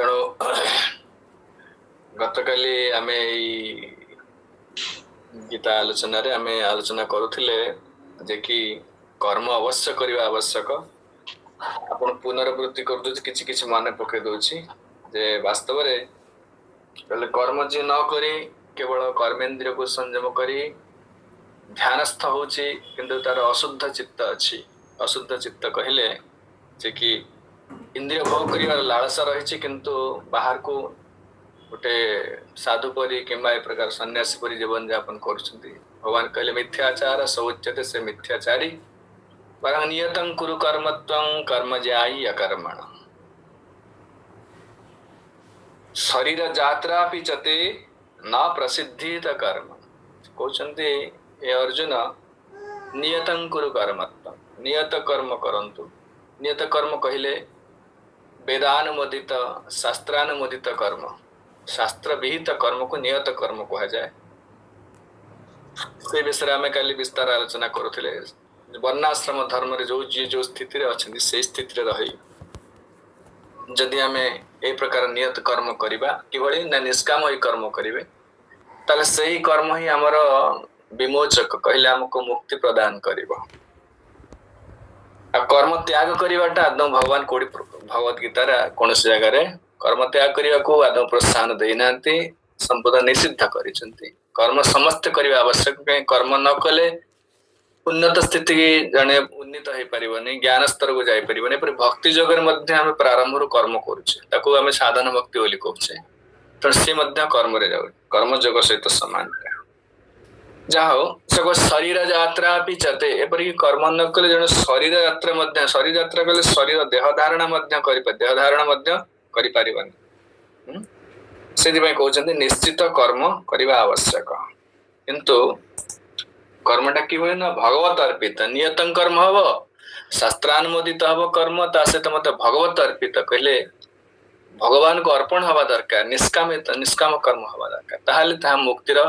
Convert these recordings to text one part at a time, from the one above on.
ତେଣୁ ଗତକାଲି ଆମେ ଏଇ ଗୀତା ଆଲୋଚନାରେ ଆମେ ଆଲୋଚନା କରୁଥିଲେ ଯେ କି କର୍ମ ଅବଶ୍ୟ କରିବା ଆବଶ୍ୟକ। ଆପଣ ପୁନରାବୃତ୍ତି କରିଦଉଛି କିଛି କିଛି ମନେ ପକେଇ ଦଉଛି ଯେ ବାସ୍ତବରେ କହିଲେ କର୍ମ ଯିଏ ନ କରି କେବଳ କର୍ମେନ୍ଦ୍ରିୟକୁ ସଂଯମ କରି ଧ୍ୟାନସ୍ଥ ହଉଛି କିନ୍ତୁ ତାର ଅଶୁଦ୍ଧ ଚିତ୍ତ ଅଛି। ଅଶୁଦ୍ଧ ଚିତ୍ତ କହିଲେ ଯେ କି ଇନ୍ଦ୍ରିୟ ଭୋଗ କରିବାର ଲାଳସା ରହିଛି କିନ୍ତୁ ବାହାରକୁ ଗୋଟେ ସାଧୁ ପରି କିମ୍ବା ଏ ପ୍ରକାର ସନ୍ନ୍ୟାସୀ ପରି ଜୀବନ ଯାପନ କରୁଛନ୍ତି। ଭଗବାନ କହିଲେ ମିଥ୍ୟାଚାର ସଉଚ୍ୟତେ ସେ ମିଥ୍ୟାଚାରୀ ବରଂ ନିୟତଂ କୁରୁ କର୍ମତ୍ୱଂ କର୍ମ ଜ୍ୟାୟୀ ଅକର୍ମଣ। ଶରୀର ଯାତ୍ରା ପିଚତେ ନ ପ୍ରସିଦ୍ଧିତ କର୍ମ କହୁଛନ୍ତି ଏ ଅର୍ଜୁନ ନିୟତଂ କୁରୁ କର୍ମତ୍ୱଂ ନିୟତ କର୍ମ କରନ୍ତୁ। ନିୟତ କର୍ମ କହିଲେ ବେଦାनुमोदित शास्त्रानुमोदित कर्म शास्त्र विहित कर्म को नियत कर्म कहुए। से विषय आम काली विस्तार आलोचना करुले वर्णाश्रम धर्म जो जी जो स्थिति अच्छा से स्थिति रही जदि आम ए प्रकार नियत कर्म करवा कि ना निष्काम ही कर्म करेंगे ताले से ही कर्म ही आमर विमोचक कहले आमको मुक्ति प्रदान करिवो। कर्म त्याग करवाटा आदौ भगवान कोड़ी भगवत गीतार कौन जगार कर्म त्याग करने को आदौ प्रोत्साहन देना संपूर्ण निषिद्ध कर कर्म समस्त करने आवश्यक कहीं कर्म न कले उन्नत स्थिति की जड़े उन्नीत हो पारे ज्ञान स्तर को जापरनी भक्ति जगह आम प्रारंभ कर्म करुचे साधन भक्ति बोली कहे तो सी कर्म जाऊ कर्म जोग सहित सामान जहाँ हो से शरीर यात्रा पिचते एपरिक कर्म न कले जन शरीर यात्रा शरीर यात्रा कले शरीर देह धारण देह धारण से कहते निश्चित कर्म करने आवश्यक किंतु कर्मटा कि ना भगवत अर्पित नियत कर्म हम शास्त्रानुमोदित हम कर्म ता सहित मत भगवत अर्पित कहले भगवान को अर्पण हवा दरकार निष्काम कर्म हवा दरकार ताहले ता मुक्तिर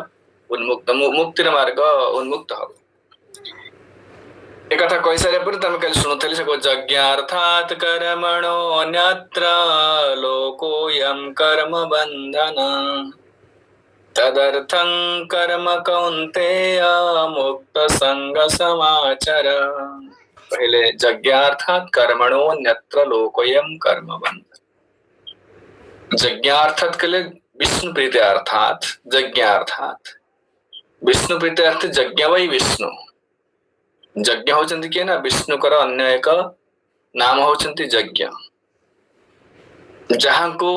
उन्मुक्त मुक्तिर मार्ग उन्मुक्त हो। एक कही सारे तुम कल शुणुली से यज्ञार्थात् कर्मणो अन्यत्र लोकोऽयं कर्म बंधन तदर्थं कर्म कौन्तेय मुक्त संग समाचर। पहले यज्ञार्थात् कर्मणो अन्यत्र लोकोऽयं कर्म बंधन यज्ञार्थात् के लिए विष्णु प्रीत्यार्थात् यज्ञार्थात् विष्णु प्रीत्यार्थ यज्ञ वही विष्णु यज्ञ होचंती किए ना विष्णु कर अन्य एक नाम होचंती यज्ञ जहाँ को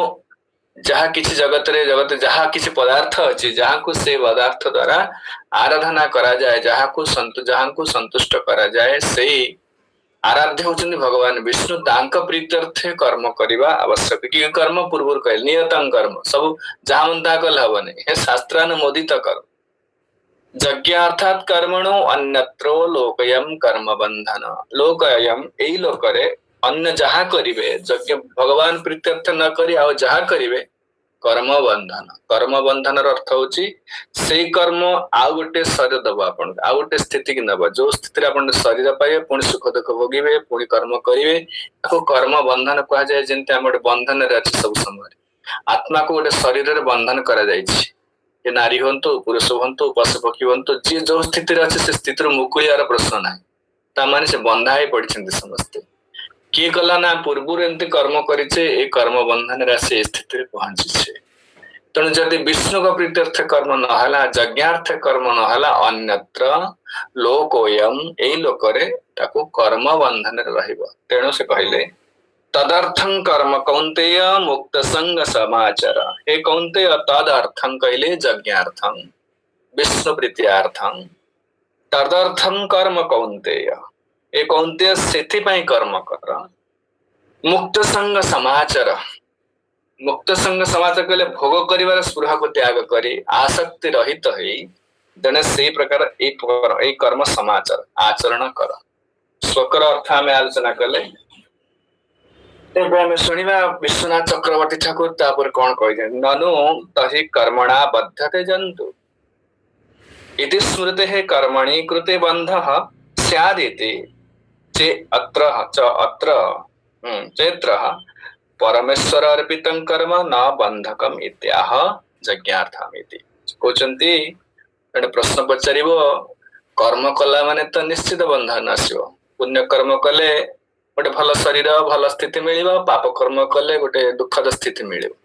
जहाँ किसी जगत रे जगत जहाँ किसी पदार्थ अच्छी जहाँ को से पदार्थ द्वारा आराधना करा जाए जहाँ को संतुष्ट करा जाए से आराध्य होचंती भगवान विष्णु तांक प्रीत्यर्थे कर्म करवा आवश्यक कि कर्म पूर्व कहे नियतं कर्म सब जहाँ मन ता कल हबने हे शास्त्रानुमोदित कर्म यज्ञार्थात् कर्मणो अन्यत्रो लोकयं कर्म बंधन लोकयं एई लोकरे अन्य जहाँ करिवे यज्ञ भगवान प्रीत्यर्थ न करी आ जहाँ करिवे कर्म बंधन अर्थ होची से कर्म आ गोटे शरीर दब आपन आ गोटे स्थिति की नब जो स्थिति आपन शरीर पाइबे पुणी सुख दुख भोगिबे पुणी कर्म करिवे ताको कर्म बंधन कहा जाय जेंते हम गोटे बंधन रे अछि सब समय आत्मा को गोटे शरीर रे बंधन करा जायछि ये नारी हंतु पुरुष हंतु पशु पक्षी हंतु जी जो स्थिति अच्छे से स्थिति मुकुलियार प्रश्न ना से बंधा ही पड़ी समस्ते किए कला ना पूर्व एमती कर्म करेचे ए कर्म बंधन से स्थिति पहुंची तेणु जदि विष्णु का प्रीत्यर्थ कर्म नहला यज्ञार्थ कर्म नहला अन्यत्र लोकोयम एई लोकरे ताको कर्म बंधन रहिबो तेणु से कहले तदर्थं कर्म कौन्तेय मुक्त संग समाचार हे कौन्तेय तदर्थं कहले यज्ञार्थं विष्णु प्रीत्यार्थं तदर्थं कर्म कौन्तेय ए कौन्तेय सेथि पई कर्म कर मुक्त संग समाचार कहले भोग करिवार स्पृहा को त्याग करी आसक्ति रहित होई जने से प्रकार ए कर्म समाचार आचरण कर स्वकर अर्थ आमे आलोचना कले शुणा विश्वनाथ चक्रवर्ती ठाकुर तापर कौन कही ननु तहि कर्मणा बध्यते जंतु इति स्मृते है कर्मणि कृते बंधः स्यादिति चे अत्र चेत्र परमेश्वर अर्पितं कर्म न बंधकम इत्याह यज्ञार्थमिति कहउचंती एटा प्रश्न पचारिबो कर्म कला माने तो निश्चित बंधन आसिबो पुण्य कर्म कले गोटे भल शरीर भल स्थिति मिलिबो पाप कर्म कले गोटे दुखद स्थिति मिलिबो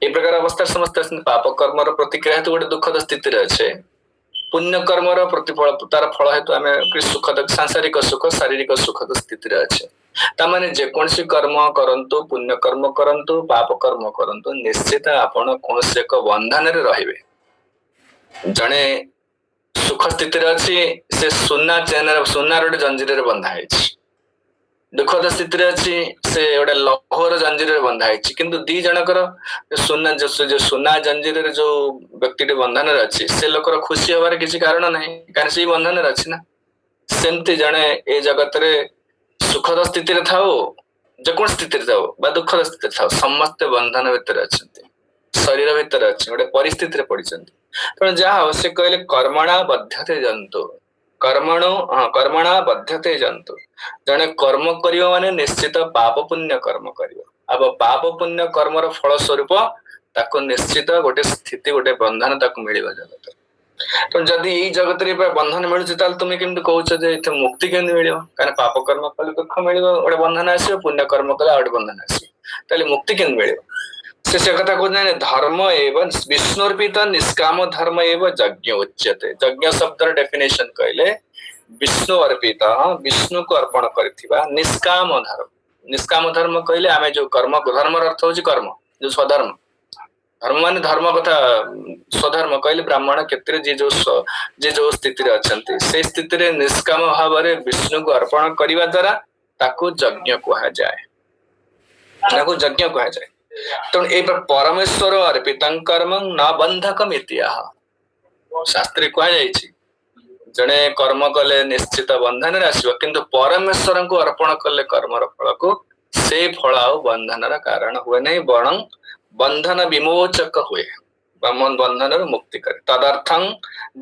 ए प्रकार अवस्था समस्त पाप कर्मर प्रतिक्रिया हेतु गोटे दुखद स्थिति रे अच्छे पुण्य कर्मर प्रतिफल तार फल हेतु आम सुखद सांसारिक सुख शारीरिक सुखद स्थिति रे अच्छे तामाने जेकोसी कर्म करंतु पुण्य कर्म करंतु पाप कर्म करंतु निश्चित आपण कोनसे एक बंधन रे रहिबे जणे सुख स्थिति रे अछि से सुना चेन सुना रोड जंजीर रे बंधा है दुखद स्थिति रे अछि से गोटे लौहर जंजीर रे बंधा है किंतु दी जनकर सुना जो सुना जंजीर रे जो व्यक्ति बंधन रे अछि से लोकर खुशी होबार किसी कारण नहीं कारण से बंधन रे अछि ना सेमती जणे ए जगत रे सुखद स्थिति रे थाओ जेकोन स्थिति रे थाओ बा दुखद स्थिति रे थाओ समस्त बंधन भितर अछंती शरीर भितर अछि गोटे परिस्थिति रे पडिचंती तेणु जहाँ हो से कहले कर्मणा बध्यते जंतु कर्मणा बध्यते जंतु जने कर्म करियो माने निश्चित पाप पुण्य कर्म करियो अब पाप पुण्य कर्मर फल स्वरूप ताको निश्चित गोटे स्थिति गोटे बंधन ताको मिलिबा जगत तो जदि ई जगत रे बंधन मिलुछि ताल तुमे केमति कहउछ जे इथे मुक्ति केमति मिलियो कारण पाप कर्म कले दुख मिलिबो गोटे बंधन आसियो पुण्य कर्म कले गोटे बंधन आसियो ताले मुक्ति केमति मिलियो से कथा कहते धर्म एवं विष्णुर्पित निष्काम धर्म एवं यज्ञ उच्यते यज्ञ शब्द डेफिनेशन कहले विष्णु अर्पित विष्णु को अर्पण करथिबा निष्काम धर्म कहले आमे जो कर्म धर्म अर्थ होची कर्म जो स्वधर्म धर्म माने धर्म कथा स्वधर्म कहले ब्राह्मण क्षेत्र जे जो स्थिति रे अछंती से स्थिति रे निष्काम भाव रे विष्णु को अर्पण करिवा द्वारा ताको यज्ञ कहा जाए तेणु ए परमेश्वर अर्पित कर्म न बंधकम इत्याह शास्त्री कह जड़े कर्म कले निश्चित बंधन आसो किंतु परमेश्वर को अर्पण कले कर्मर फल को से फल आ बंधन कारण हुए नहीं बरं बंधन विमोचक हुए बंधन मुक्ति करे तदर्थं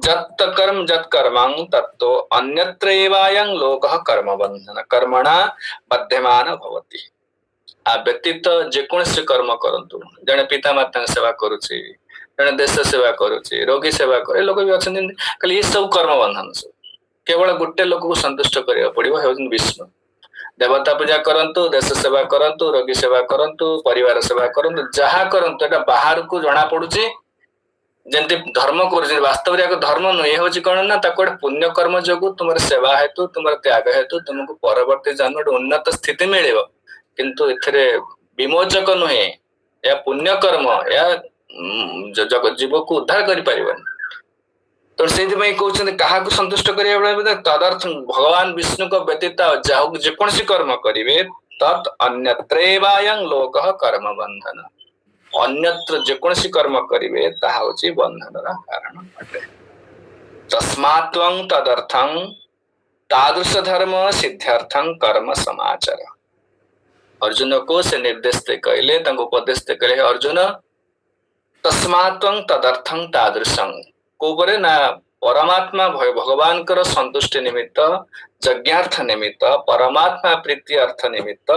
जत् कर्म तत्तो अन्यत्र एवायं लोकः कर्म बंधन कर्मणा बध्यमान भवति आ व्यतीत जेकोसी कर्म करंतु जने पिता माता सेवा करुछि जने देश सेवा करुछि रोगी सेवा करे लोक भी अछन खाली ये सब कर्म बंधन सब केवल गोटे लोक को संतुष्ट करिया पड़िबो हेउन विष्णु देवता पूजा करंतु देश सेवा करंतु रोगी सेवा करंतु परिवार सेवा करंतु जहा करंतु एटा बाहर को जणा पडुछि जेंति धर्म करुछि वास्तव रे धर्म नय होछि कोन ना ताको पुण्य कर्म जोगु तुमर सेवा हेतु तुमर त्याग हेतु तुमको परवर्ती जन्म उन्नत स्थिति मिलेबो किंतु एथरे विमोचक नुहे या पुण्य कर्म या जगत जीव को उद्धार करि परिबन तो सेति में कहउछन काहा को संतुष्ट करिया बेले तदर्थ भगवान विष्णु को व्यतीत जाहु जेकोसी कर्म करिवे तत् अन्यत्रेवायं लोकः कर्म बंधन अन्यत्र जेकोसी कर्म करिवे ताहा होछि बंधनर कारण अटे तस्मात् त्वं तदर्थं तादृश धर्म सिद्ध्यर्थं कर्म समाचर अर्जुन को से निर्देश कहले उपदेश कहले अर्जुन तस्मात्वं तदर्थं तादृशं कोपरे ना परमात्मा भय भगवान कर संतुष्टि निमित्त यज्ञार्थ निमित्त परमात्मा प्रीति अर्थ निमित्त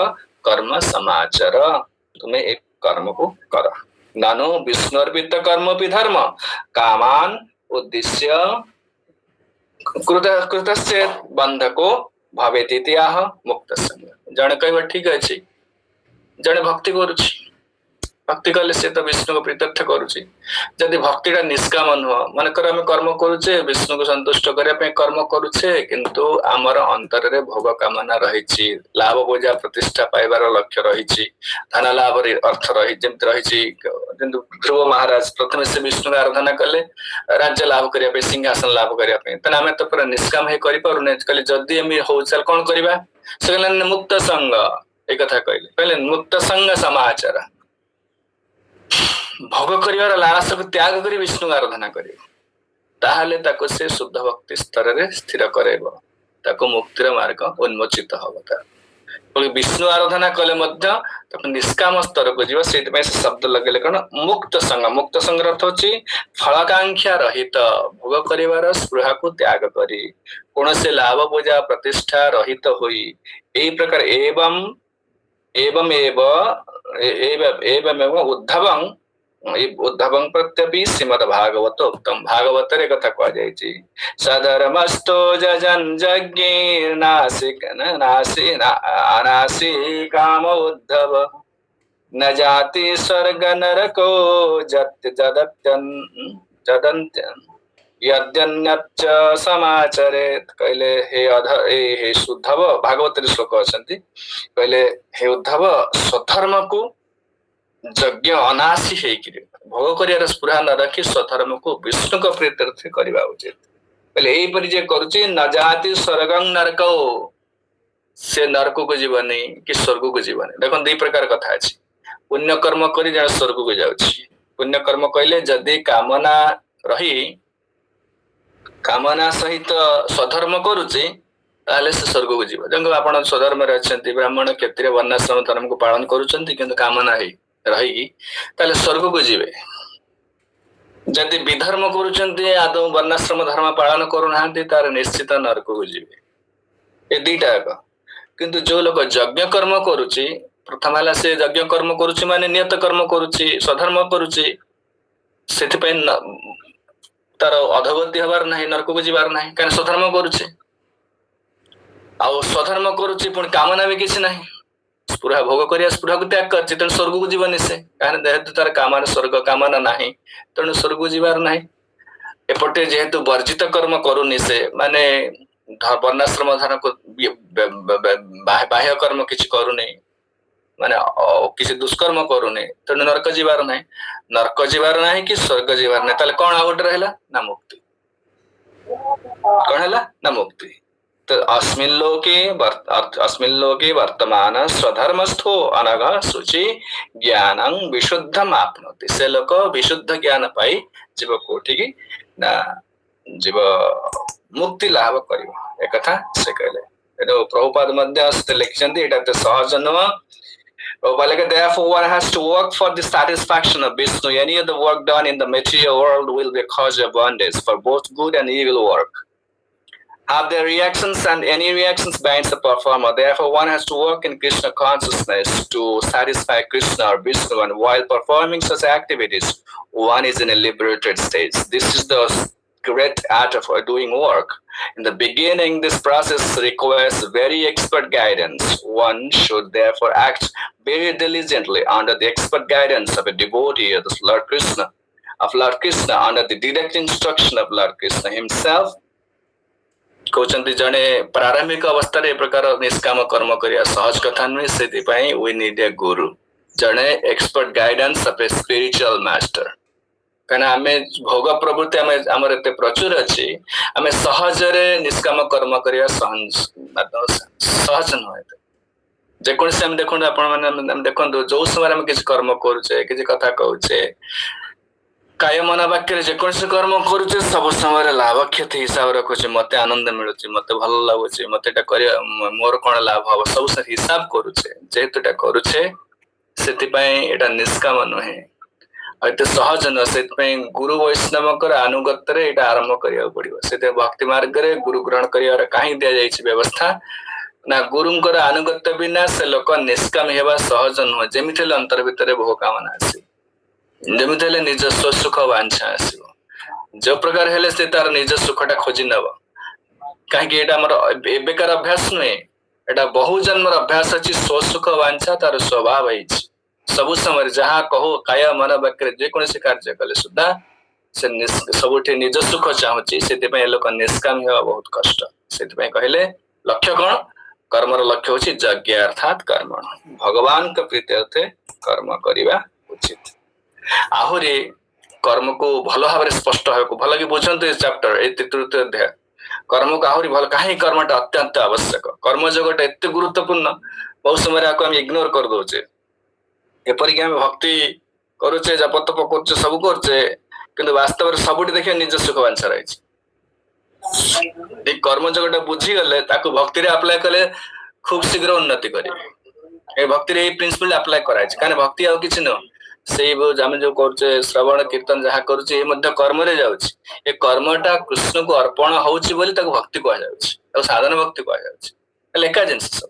कर्म समाचर तुम्हें एक कर्म को कर नानो विष्णुर्पित कर्म भी धर्म कामान उद्देश्य कृतस्य बंधको भवेति आह मुक्त संग जने कहबा ठीक अछि जने भक्ति करुछि भक्ति कले से तो विष्णु को प्रीत्यर्थ करुछि जदि भक्तिटा निष्काम नुह मन कर हम कर्म करुछे विष्णु को संतुष्ट करिया पे कर्म करुछे किंतु आमर अंतर रे भोग कामना रहिछि लाभ बोझा प्रतिष्ठा पाइबार लक्ष्य रहिछि धन लाभ रे अर्थ रहि जेमति रहिछि किंतु ध्रुव महाराज प्रथम से विष्णु का आराधना कले राज्य लाभ करिया पे सिंहासन लाभ करिया पे तने हमें तो पूरा निष्काम हे करि पारु नै कले जदि हम होचल कोन करबा से मुक्त संग एक कथा कहले पहले मुक्त संग समाचार भोग करिवार लालसा को त्याग करी विष्णु आराधना करियो ताहले ताको से शुद्ध भक्ति स्तर रे स्थिर करेबो ताको मुक्तिर मार्ग उन्मोचित हबो ता बोले विष्णु आराधना कले मध्य ताको निष्काम स्तर को जीव सेति में शब्द लगेले कण मुक्त संग अर्थ होची फलकांक्षा रहित भोग करिवार स्पृहा को त्याग करी कोन से लाभ बोझा प्रतिष्ठा रहित होई एई प्रकार एवं एवमेव एवमेव उद्धवं प्रत्यपि श्रीमद् भागवत उत्तम भागवत रे कथा कह जायछि सधर्मस्तो जज्ञेर्नासिक नासि अनासि काम उद्धव न जाति स्वर्ग नरको जदन्त्यन् यद्यन्यच्च समाचरेत कहले हे उद्धव भागवत श्लोक असंती कहले हे उद्धव स्वधर्म को यज्ञ अनाशी हेकिरि भोग करियार स्पृहा न रखी स्वधर्म को विष्णु को प्रीत्यर्थ करबा उचित कहले एई परि जे करूची न जाति स्वर्गं नरको से नरक को जीवनी कि स्वर्ग को जीवनी देखो दई प्रकार कथा अछि पुण्य कर्म करी जण स्वर्ग को जाउची पुण्य कर्म कहले जदि कामना रही कामना सहित स्वधर्म करुचे ताले से स्वर्ग को जीव जंग आपण स्वधर्म रे अछंती ब्राह्मण क्षत्रिय वर्णाश्रम धर्म को पालन करूचंती किंतु कामना है रही ताले स्वर्ग को जीवे जदि विधर्म करूचंती आदौ वर्णाश्रम धर्म पालन करू नाहंती तार निश्चित नरक को जीवे ए दीटा का किंतु जो लोग यज्ञ कर्म करूची प्रथम हला से यज्ञ कर्म करूची माने नियत कर्म करूची स्वधर्म करूची सेति पे तार अधोगति हबार नाही नरक को जीवार नाही कारण स्वधर्म करूचे आ स्वधर्म करूचे पुणी कामना भी किसी नाही स्पृहा भोग करिया स्पृहा को त्याग करचे तेणु स्वर्ग को जीवनी से कारण जेहेतु तार कामना स्वर्ग कामना नाही तेणु स्वर्ग को जीवार नाही एपटे जेहेतु वर्जित कर्म करूनी से माने वर्णाश्रम धर्म को बाह्य कर्म किछि करूनी माने किसी दुष्कर्म करूनी तेणु नरक जीवार नाही नरक जीवार नाही कि स्वर्ग जीवार नाही ताले कोन आउट रहला ना मुक्ति कोन हला ना मुक्ति तो अस्मिन् लोके वर्तमान स्वधर्मस्थो अनघ शुचि ज्ञानं विशुद्धम आपनोति से लोक विशुद्ध ज्ञान पाई जीव कोठी की ना जीव मुक्ति लाभ करिवो ए कथा से कहले एतो प्रभुपाद मध्य अस्ते लिखचंती एटा ते सहज न therefore one has to work for the satisfaction of Vishnu. Any other work done in the material world will be a cause of bondage for both good and evil work. Have their reactions and any reactions binds the performer. Therefore one has to work in Krishna consciousness to satisfy Krishna or Vishnu, and while performing such activities one is in a liberated state. This is the great art of doing work. In the beginning, this process requires very expert guidance. One should therefore act very diligently under the expert guidance of a devotee of Lord Krishna, under the direct instruction of Lord Krishna himself. कहते जड़े प्रारंभिक अवस्था रे प्रकार निष्काम कर्म करिया सहज कथा नुहे से वी नीड ए गुरु जड़े expert guidance of a spiritual master कहना आमे भोग प्रवृत्ति आमर एते प्रचुर अच्छी आमे सहज रे निष्काम कर्म करिया सहज नुहे जेकोसी आम देखो आपण माने देखो जो समय आम किसी कर्म करुचे किसी कथा कहूचे काय मन वाक्य जेकोसी कर्म करुचे सब समय लाभ क्षति हिसाब रखुचे मते आनंद मिलुचे मते भल लागुचे मते एटा करिया मोर कोन लाभ हो सब से हिसाब करुचे जेहेतु एटा करुचे सेति पई एटा निष्काम नुहे अते सहज न सेति पई गुरु वैष्णवकर अनुगत्य रे एटा आरंभ करिया पड़िबो सेते भक्ति मार्ग रे गुरु ग्रहण करिया काहे दिया जायछि व्यवस्था ना गुरुंकर अनुगत्य बिना से लोक निष्काम हेबा सहज नुहे जेमिति अंतर भितरे भोग कामना आसी जेमिति हेले निज सुख वांछा आसीबो जो प्रकार हेले से तार निज सुखटा खोजी नब काहे एटा हमर एबेकार अभ्यास नुहे एटा बहु जन्मर अभ्यास अछि सुख वांछा तार स्वभाव अछि सब समय जहाँ कहो काय मन वाक्य जेकोसी कार्य कले सुधा से सबुठी निज सुख चाहूची से लोक निष्काम हेबा बहुत कष्ट से कहले लक्ष्य कौन कर्मर लक्ष्य होची यज्ञ अर्थात कर्म भगवान के प्रीत्यर्थे कर्म करिबा उचित आहुरी कर्म को भल भाव स्पष्ट हो भल कि बुझंतु चैप्टर ए तृतीय अध्याय कर्म को आहुरी भल काहे कर्मटा अत्यंत आवश्यक कर्म जगत एते गुरुत्वपूर्ण बहुत समय आको हम इग्नोर कर दोचे एपरिक आम भक्ति करुचे जप तप कर सब करचे किंतु वास्तव में सबुठी देखिए निज सुख वांछा रही कर्म जगत बुझी गले ताकू भक्ति रे अप्लाई कले खूब शीघ्र उन्नति करेंगे भक्ति रे प्रिंसिपल अप्लाई कराई कारण भक्ति आउ किछि न से आम जो करचे श्रवण कीर्तन जहाँ करुचे कर्म रे जाउछि ए कर्मटा कृष्ण को अर्पण होउछि बोली ताकू भक्ति कह जाउछि साधन भक्ति कह जाउछि लेखा जिनस सब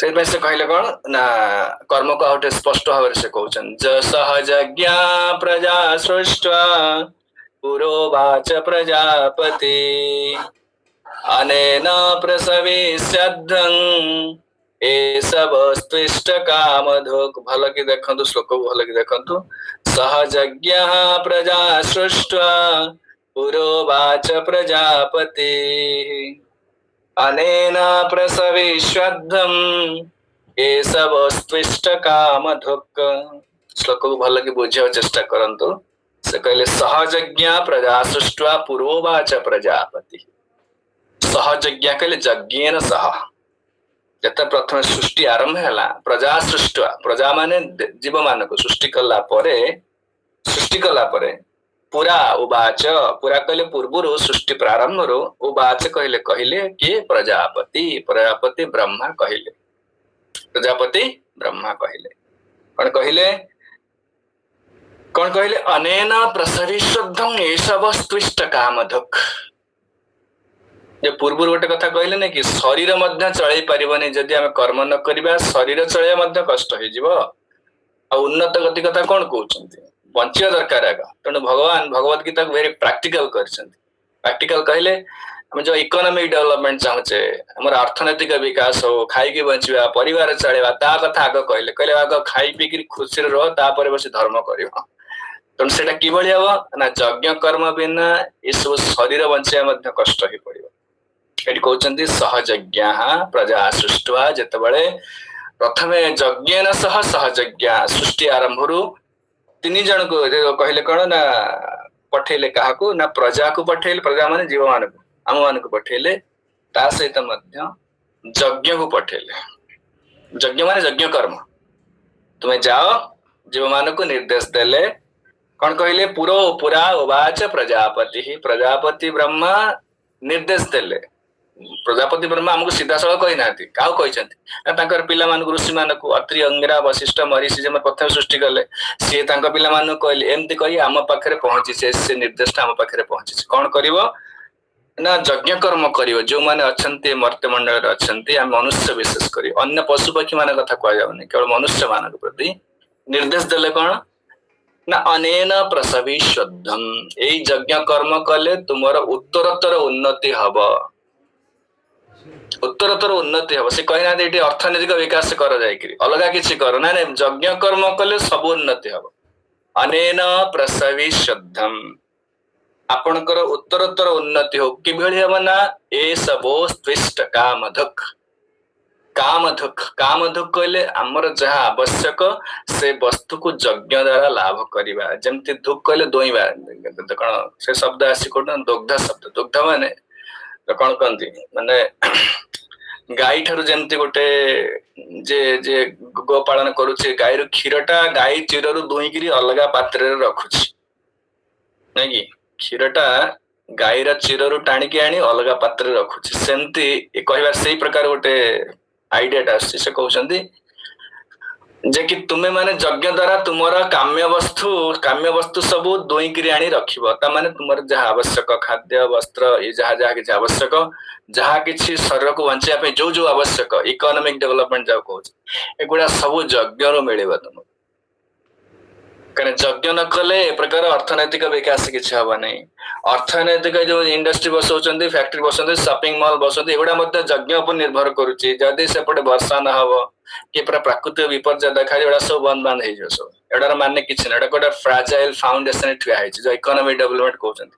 से कहले कौन ना कर्म को आउटे स्पष्ट भाव से कहउछन ज सहजज्ञा प्रजा सृष्टा पुरोवाच प्रजापति अनेन प्रसविष्यद्धं एष वस्त्विष्ट कामधुक् भल की देखंतु श्लोक को भल की देखंतु सहजज्ञः प्रजा सृष्टा पुरोवाच प्रजापति अनेन प्रसविष्यद्धं एष वस्त्विष्ट कामधुक् श्लोक को भल की बुझिया चेष्टा करंतु से कहले सहजज्ञा प्रजा सृष्टा पुरोवाच प्रजापति सहजज्ञा कहले यज्ञेन सह जते प्रथम सृष्टि आरंभ हैला प्रजा सृष्टा प्रजा माने जीव मान को सृष्टि कला परे पुरा उवाच पुरा कहले पूर्वरु सृष्टि प्रारंभ रो उवाच कहले कि प्रजापति ब्रह्मा कहले प्रजापति ब्रह्मा कहले कौन कहले अनेन प्रसविष्यद्धं एष वस्त्विष्ट कामधुक् पूर्व गोटे कथा कहले ना कि शरीर मध्य चलई पारिबनी जदि आम कर्म न करिबा शरीर चलैया मध्य कष्ट हो जिवो आ उन्नत गति कथा कौन कहउछन्ती बंचिया दरकार आगा तेणु भगवान भगवत गीता को वेरी प्रैक्टिकल करछन्ती प्रैक्टिकल कहले हम जो इकोनॉमिक डेवलपमेंट चाहचे हमर अर्थनैतिक विकास हो खाई के बंचिबा परिवार चलेबा ता कथा आग कहले आग खाई पी के खुशी रह ता परे बसी धर्म करियो तेणु सेटा किभଳି हबो ना यज्ञ कर्म बिना ए सब शरीर बंचिया मध्य कष्ट ही पड़िबो एटी कहउछन्ती सहजज्ञा प्रजा सृष्टा जेतबळे प्रथमे यज्ञेन सह सहजज्ञा सृष्टि आरंभरु तीन जन को कहले कौन ना पठेले काहाकू ना प्रजा को पठेले प्रजा माने जीव मान को आम मान को पठेले ता सहित मध्य यज्ञ को पठेले यज्ञ माने यज्ञ कर्म तुम्हें जाओ जीव मान को निर्देश देले कौन कहले पुरा उवाच प्रजापति ब्रह्मा निर्देश देले प्रजापति ब्रह्मा हमको सीधा सड़क कही ना क्या पिला ऋषि मान को अत्रि अंगिरा वशिष्ठ मरीषि जब प्रथम सृष्टि कले सी पिला कहले एमती कही आम पाखे पहुंची से निर्देश आम पाखे पहुंची कौन कर ना यज्ञ कर्म कर जो मैंने अच्छा मर्त्यमंडल अच्छा मनुष्य विशेष कर अन्य पशुपक्षी मान कथा कहुनि केवल मनुष्य मान प्रति निर्देश देले कौन ना अनेन प्रसविष्यद्धं एई यज्ञ कर्म कले तुमर उत्तरोत्तर उन्नति हब उत्तरोत्तर उन्नति हम से कहना ये अर्थनैतिक विकास कर जाए अलग किसी कर ना यज्ञ कर्म कले सब उन्नति हम अनेन प्रसविष्यद्धं आपणकर उत्तरोत्तर उन्नति हो कि हम ना ए सबोस्त्विष्ट कामधुक् कहले आमर जहाँ आवश्यक से वस्तु को यज्ञ द्वारा लाभ करवा जमती धुक कहले दोइबा कौन से शब्द आसी कौन दुग्ध शब्द दुग्ध माने कौन कहती माने गाई ठारू जमती गोटे जे गो पालन करुचे गाई रू क्षीरटा गाई चिररू दुईकरी अलग पात्र रे रखुची नहीं कि क्षीरटा गाई रा चिररू टाणिकी आनी अलग पात्र रे रखुची सेमती कहवा से प्रकार गोटे आइडिया से कहते जे कि तुम्हें माने यज्ञ द्वारा तुमर काम्य वस्तु सब दुईकरी आनी रखिबो ता माने तुमर जहाँ आवश्यक खाद्य वस्त्र ये जहाँ किसी आवश्यक जहाँ किसी शरीर को बंचिया पे जो आवश्यक इकोनॉमिक डेवलपमेंट जो कहूँ एगुड़ा सब यज्ञ रू मिले तुम कहीं यज्ञ न कले ए प्रकार अर्थनैतिक विकास किसी हम नहीं अर्थनैतिक जो इंडस्ट्री बसौं फैक्ट्री बसौं शॉपिंग मॉल बसौं एगुड़ा यज्ञ पर निर्भर करुच्ची जदि सेपटे वर्षा न हम कि पूरा प्राकृतिक विपर्य देखा एगुड़ा सब बंद बांध हो सब एटार माने किसी ना गोटे फ्राजाइल फाउंडेशन ठिया जो इकोनॉमिक डेवलपमेंट कहते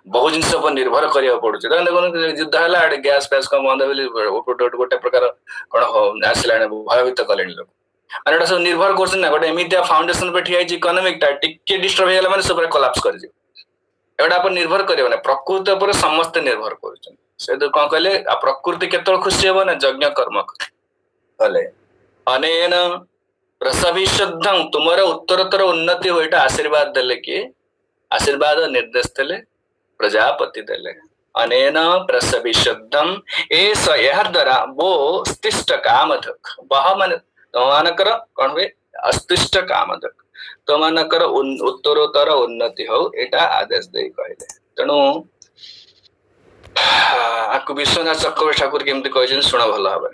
बहुत जिन पर निर्भर करा पड़े देखो युद्ध है गैस फैस कम बंद गोटे प्रकार कौन आसला भयभीत कले लोग माने सब निर्भर कर गोटे एमती फाउंडेशन पे ठिया इकोनॉमिक टिके डिस्टर्ब हो गला सब कोलैप्स कर एटा पर निर्भर कर प्रकृति पर समस्त निर्भर कर कौन कहले प्रकृति केत खुशी हम ना यज्ञ कर्म कले अनेन प्रसविष्यद्धं तुमर उत्तरोत्तर उन्नति हो आशीर्वाद देले कि आशीर्वाद निर्देश देले प्रजापति देले अनेन प्रसविष्यद्धं एष यह द्वारा वो स्तिष्ट कामधुक् वह मन तुमकर कौन हुए अस्तिष्ट कामधुक् तुमकर उत्तरोत्तर उन्नति हो एटा आदेश दे कहले तेणु आपको विश्वनाथ चक्रवर्ती ठाकुर केमती कहते शुण भल भाव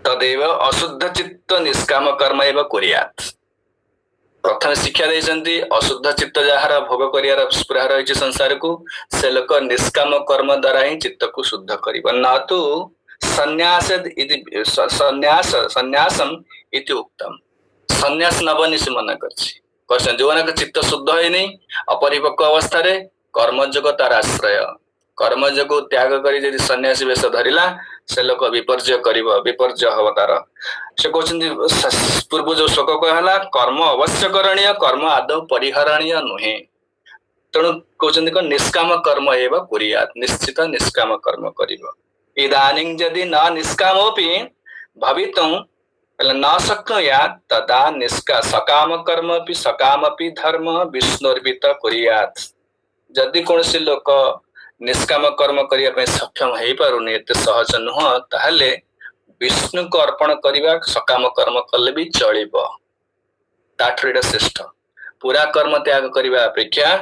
तदेव अशुद्ध चित्त निष्काम कर्म एव कुर्यात्। प्रथम शिक्षा देइछन्ति अशुद्ध चित्त जहार भोग करियार स्पृहा रहिछि संसार को से लोक निष्काम कर्म द्वारा ही चित्त को शुद्ध करिब न तो संन्यास इति संन्यासम इति उक्तम। संन्यास नबनी से मना करछि कहछन जोनक चित्त शुद्ध होय नै अपरिपक्व अवस्था रे कर्मयोग तार आश्रय कर्मयोग त्याग करी यदि सन्यासी वेश धरिला से लोक विपर्जय करिब विपर्जय हव तार से कहछन्ति पूर्व जो श्लोक कहला कर्म अवश्य करणीय कर्म आदौ परिहरणीय नुहे तेणु कहछन्ति को निष्काम कर्म एव कुर्यात् निश्चित निष्काम कर्म करिब इदानीं यदि न निष्कामोपि भवितुं न शक्नुयात् तदा सकाम कर्म अपि सकामपि धर्म विष्णुर्पित कुर्यात्। जदि कौनसी लोक निष्काम कर्म करने सक्षम हो पारुनी एते सहज नुह ताहले विष्णु को अर्पण करने सकाम कर्म कले भी चलिबो ताठरीडा श्रेष्ठ पूरा कर्म त्याग करने अपेक्षा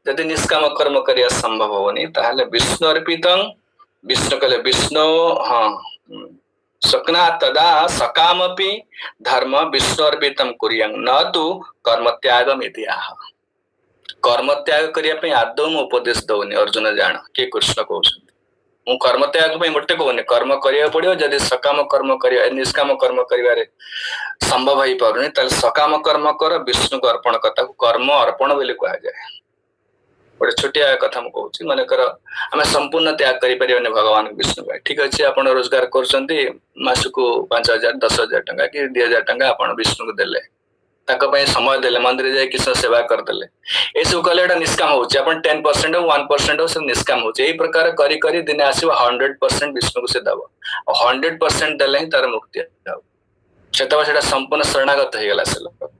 जदि निष्काम कर्म करने संभव होनी ताहले विष्णु अर्पित विष्णु कले विष्णु हाँ सकना तदा सकामपि धर्म विष्णु अर्पितम कुर्यां न तो कर्म त्यागम इति आह। कर्म त्याग करने आदौ मु उपदेश दौनी अर्जुन जान कि कृष्ण कहते मु कर्म त्याग मोटे कहूनी कर्म करिया पड़ो जदि सकाम कर्म कर निष्काम कर्म कर संभव हो पारुनी ताले सकाम कर्म कर विष्णु को अर्पण कर कर्म अर्पण बोली कह जाए। गोटे छोटिया कथा मुझे कहूँ मनकर आम संपूर्ण त्याग करें भगवान विष्णु भाई ठीक अच्छे आप रोजगार करसक 5,000 10,000 टंका कि 2,000 टंका आप विष्णु को देले समय देले मंदिर जाए कृष्ण सेवा करदे ये सब कले निष्काम हो 10% हो 1% हो सब निष्काम हो प्रकार करी करी दिने आसो 100% विष्णु को से दब 100% देले ही तार मुक्ति से संपूर्ण शरणागत हो गला से लोक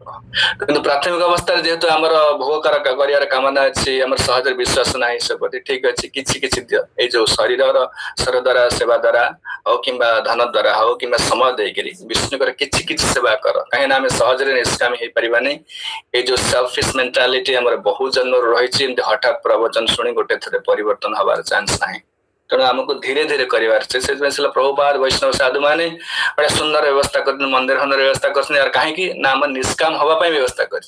किंतु प्राथमिक अवस्था जेहेतु आमर भोग कर कामना अच्छी आम सहज विश्वास ना से प्रति ठीक अच्छे कि जो शरीर द्वारा सेवा द्वारा हो कि धन द्वारा हो कि समय देकर विष्णु कि सेवा कर कहीं सहज निष्कामी हो पारा नहीं ये जो सेल्फिश मेंटालिटी आम बहु जन्म रही हठात प्रवचन शुणी गोटे थे परिवर्तन हबार चांस ना तेणु आमको धीरे धीरे करार प्रभुपाद वैष्णव साधु मैंने बड़ा सुंदर व्यवस्था कर मंदिर खंडर व्यवस्था कर कहीं आम निष्काम हवाई व्यवस्था कर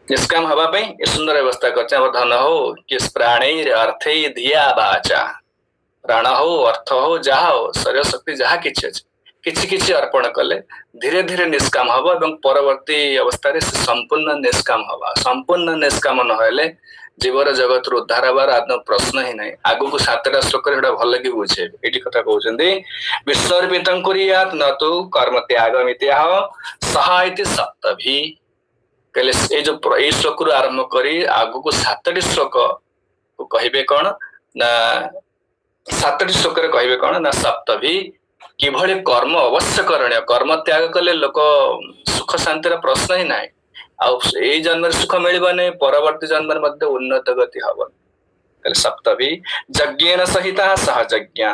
निष्काम हवाई ये सुंदर व्यवस्था कर धन हो कि प्राण अर्थ धिया बाचा प्राण हो अर्थ हो जहा हो शरीर शक्ति जहाँ किसी अर्पण कले धीरे धीरे निष्काम हम और परवर्ती अवस्था संपूर्ण निष्काम हवा संपूर्ण निष्काम नहले जीवर जगत उद्धार हबार आदम प्रश्न ही नहीं आगु को 7टा श्लोक भल कि बुझे ये कथा कहते विष्णुर्पित कुर्यात् न तो कर्म त्यागम इत्याह सह इति सप्तभी कहले जो ये श्लोक रु आरंभ करी आगु को 7टी श्लोक को कहिबे कौन ना 7टी श्लोक रे कहिबे कौन ना सप्तभी किभଳି कर्म अवश्य करणीय कर्म त्याग कले लोक सुख शांतिर प्रश्न ही नहीं आई जन्म सुख मिलने परवर्ती जन्म उन्नत गति हम सप्तभी यज्ञेन सहिता सहजज्ञा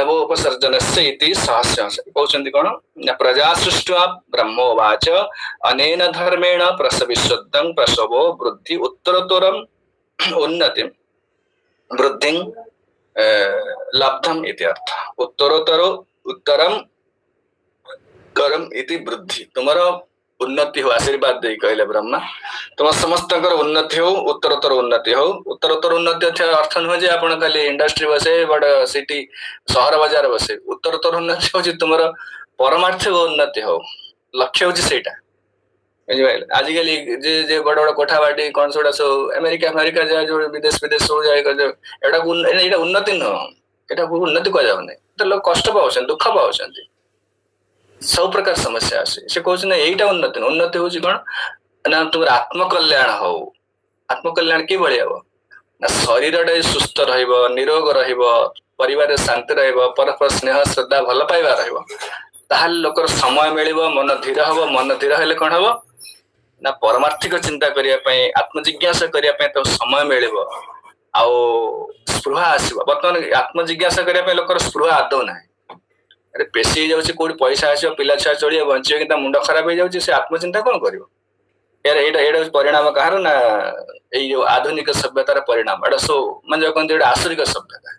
वो उपसर्जन से कहते कौन प्रजा सृष्टि ब्रह्मोवाच अनेन धर्मेण प्रसविशुद्धं प्रसवो वृद्धि उत्तरोत्तरम उन्नति वृद्धि लब्धम इति अर्थ उत्तरोत्तरो उत्तरम करम इति वृद्धि तुम्हारा उन्नति हो आशीर्वाद दे कहले ब्रह्मा तुम समस्त उन्नति हो उत्तरोत्तर उन्नति अर्थ नुह जे आपण खाली इंडस्ट्री बसे बड़ सिटी सहर बाजार बसे उत्तरोत्तर उन्नति हो तुम परमार्थिक उन्नति हो लक्ष्य हूँ से बुझे आजिकल जे बड़ बड़ कोठा बाटी कौन सा सब अमेरिका अमेरिका जाए जो विदेश विदेश सब जाए एटा उन्नति नुह एटा उन्नति कह जाऊनी तो लोग कष्ट पाँच दुख पाँच सब प्रकार समस्या आसे से कहते यहीटा उन्नति उन्नति हूँ कौन ना तुम आत्मकल्याण हो आत्मकल्याण कि हम ना शरीर सुस्थ निरोग परिवार शांति परस्पर स्नेह श्रद्धा भल पाइबा ताहले लोकर समय मिल मन धीर हम मन धीर हेले कौन हम ना परमार्थिक चिंता करने आत्मजिज्ञासा करने तो समय मिल स्पृहा आसो बर्तमान आत्मजिज्ञासा करने लोकर स्पृहा आदौ ना अरे पेशी जाऊँ कौट पैसा आस पिला छुआ चलिए बचे कि मुंड खराब हो जाए आत्मचिंता कौन कर यार ये परिणाम कहार ना ये आधुनिक सभ्यतार परिणाम एटा सो मैं कहते आसुरिक सभ्यता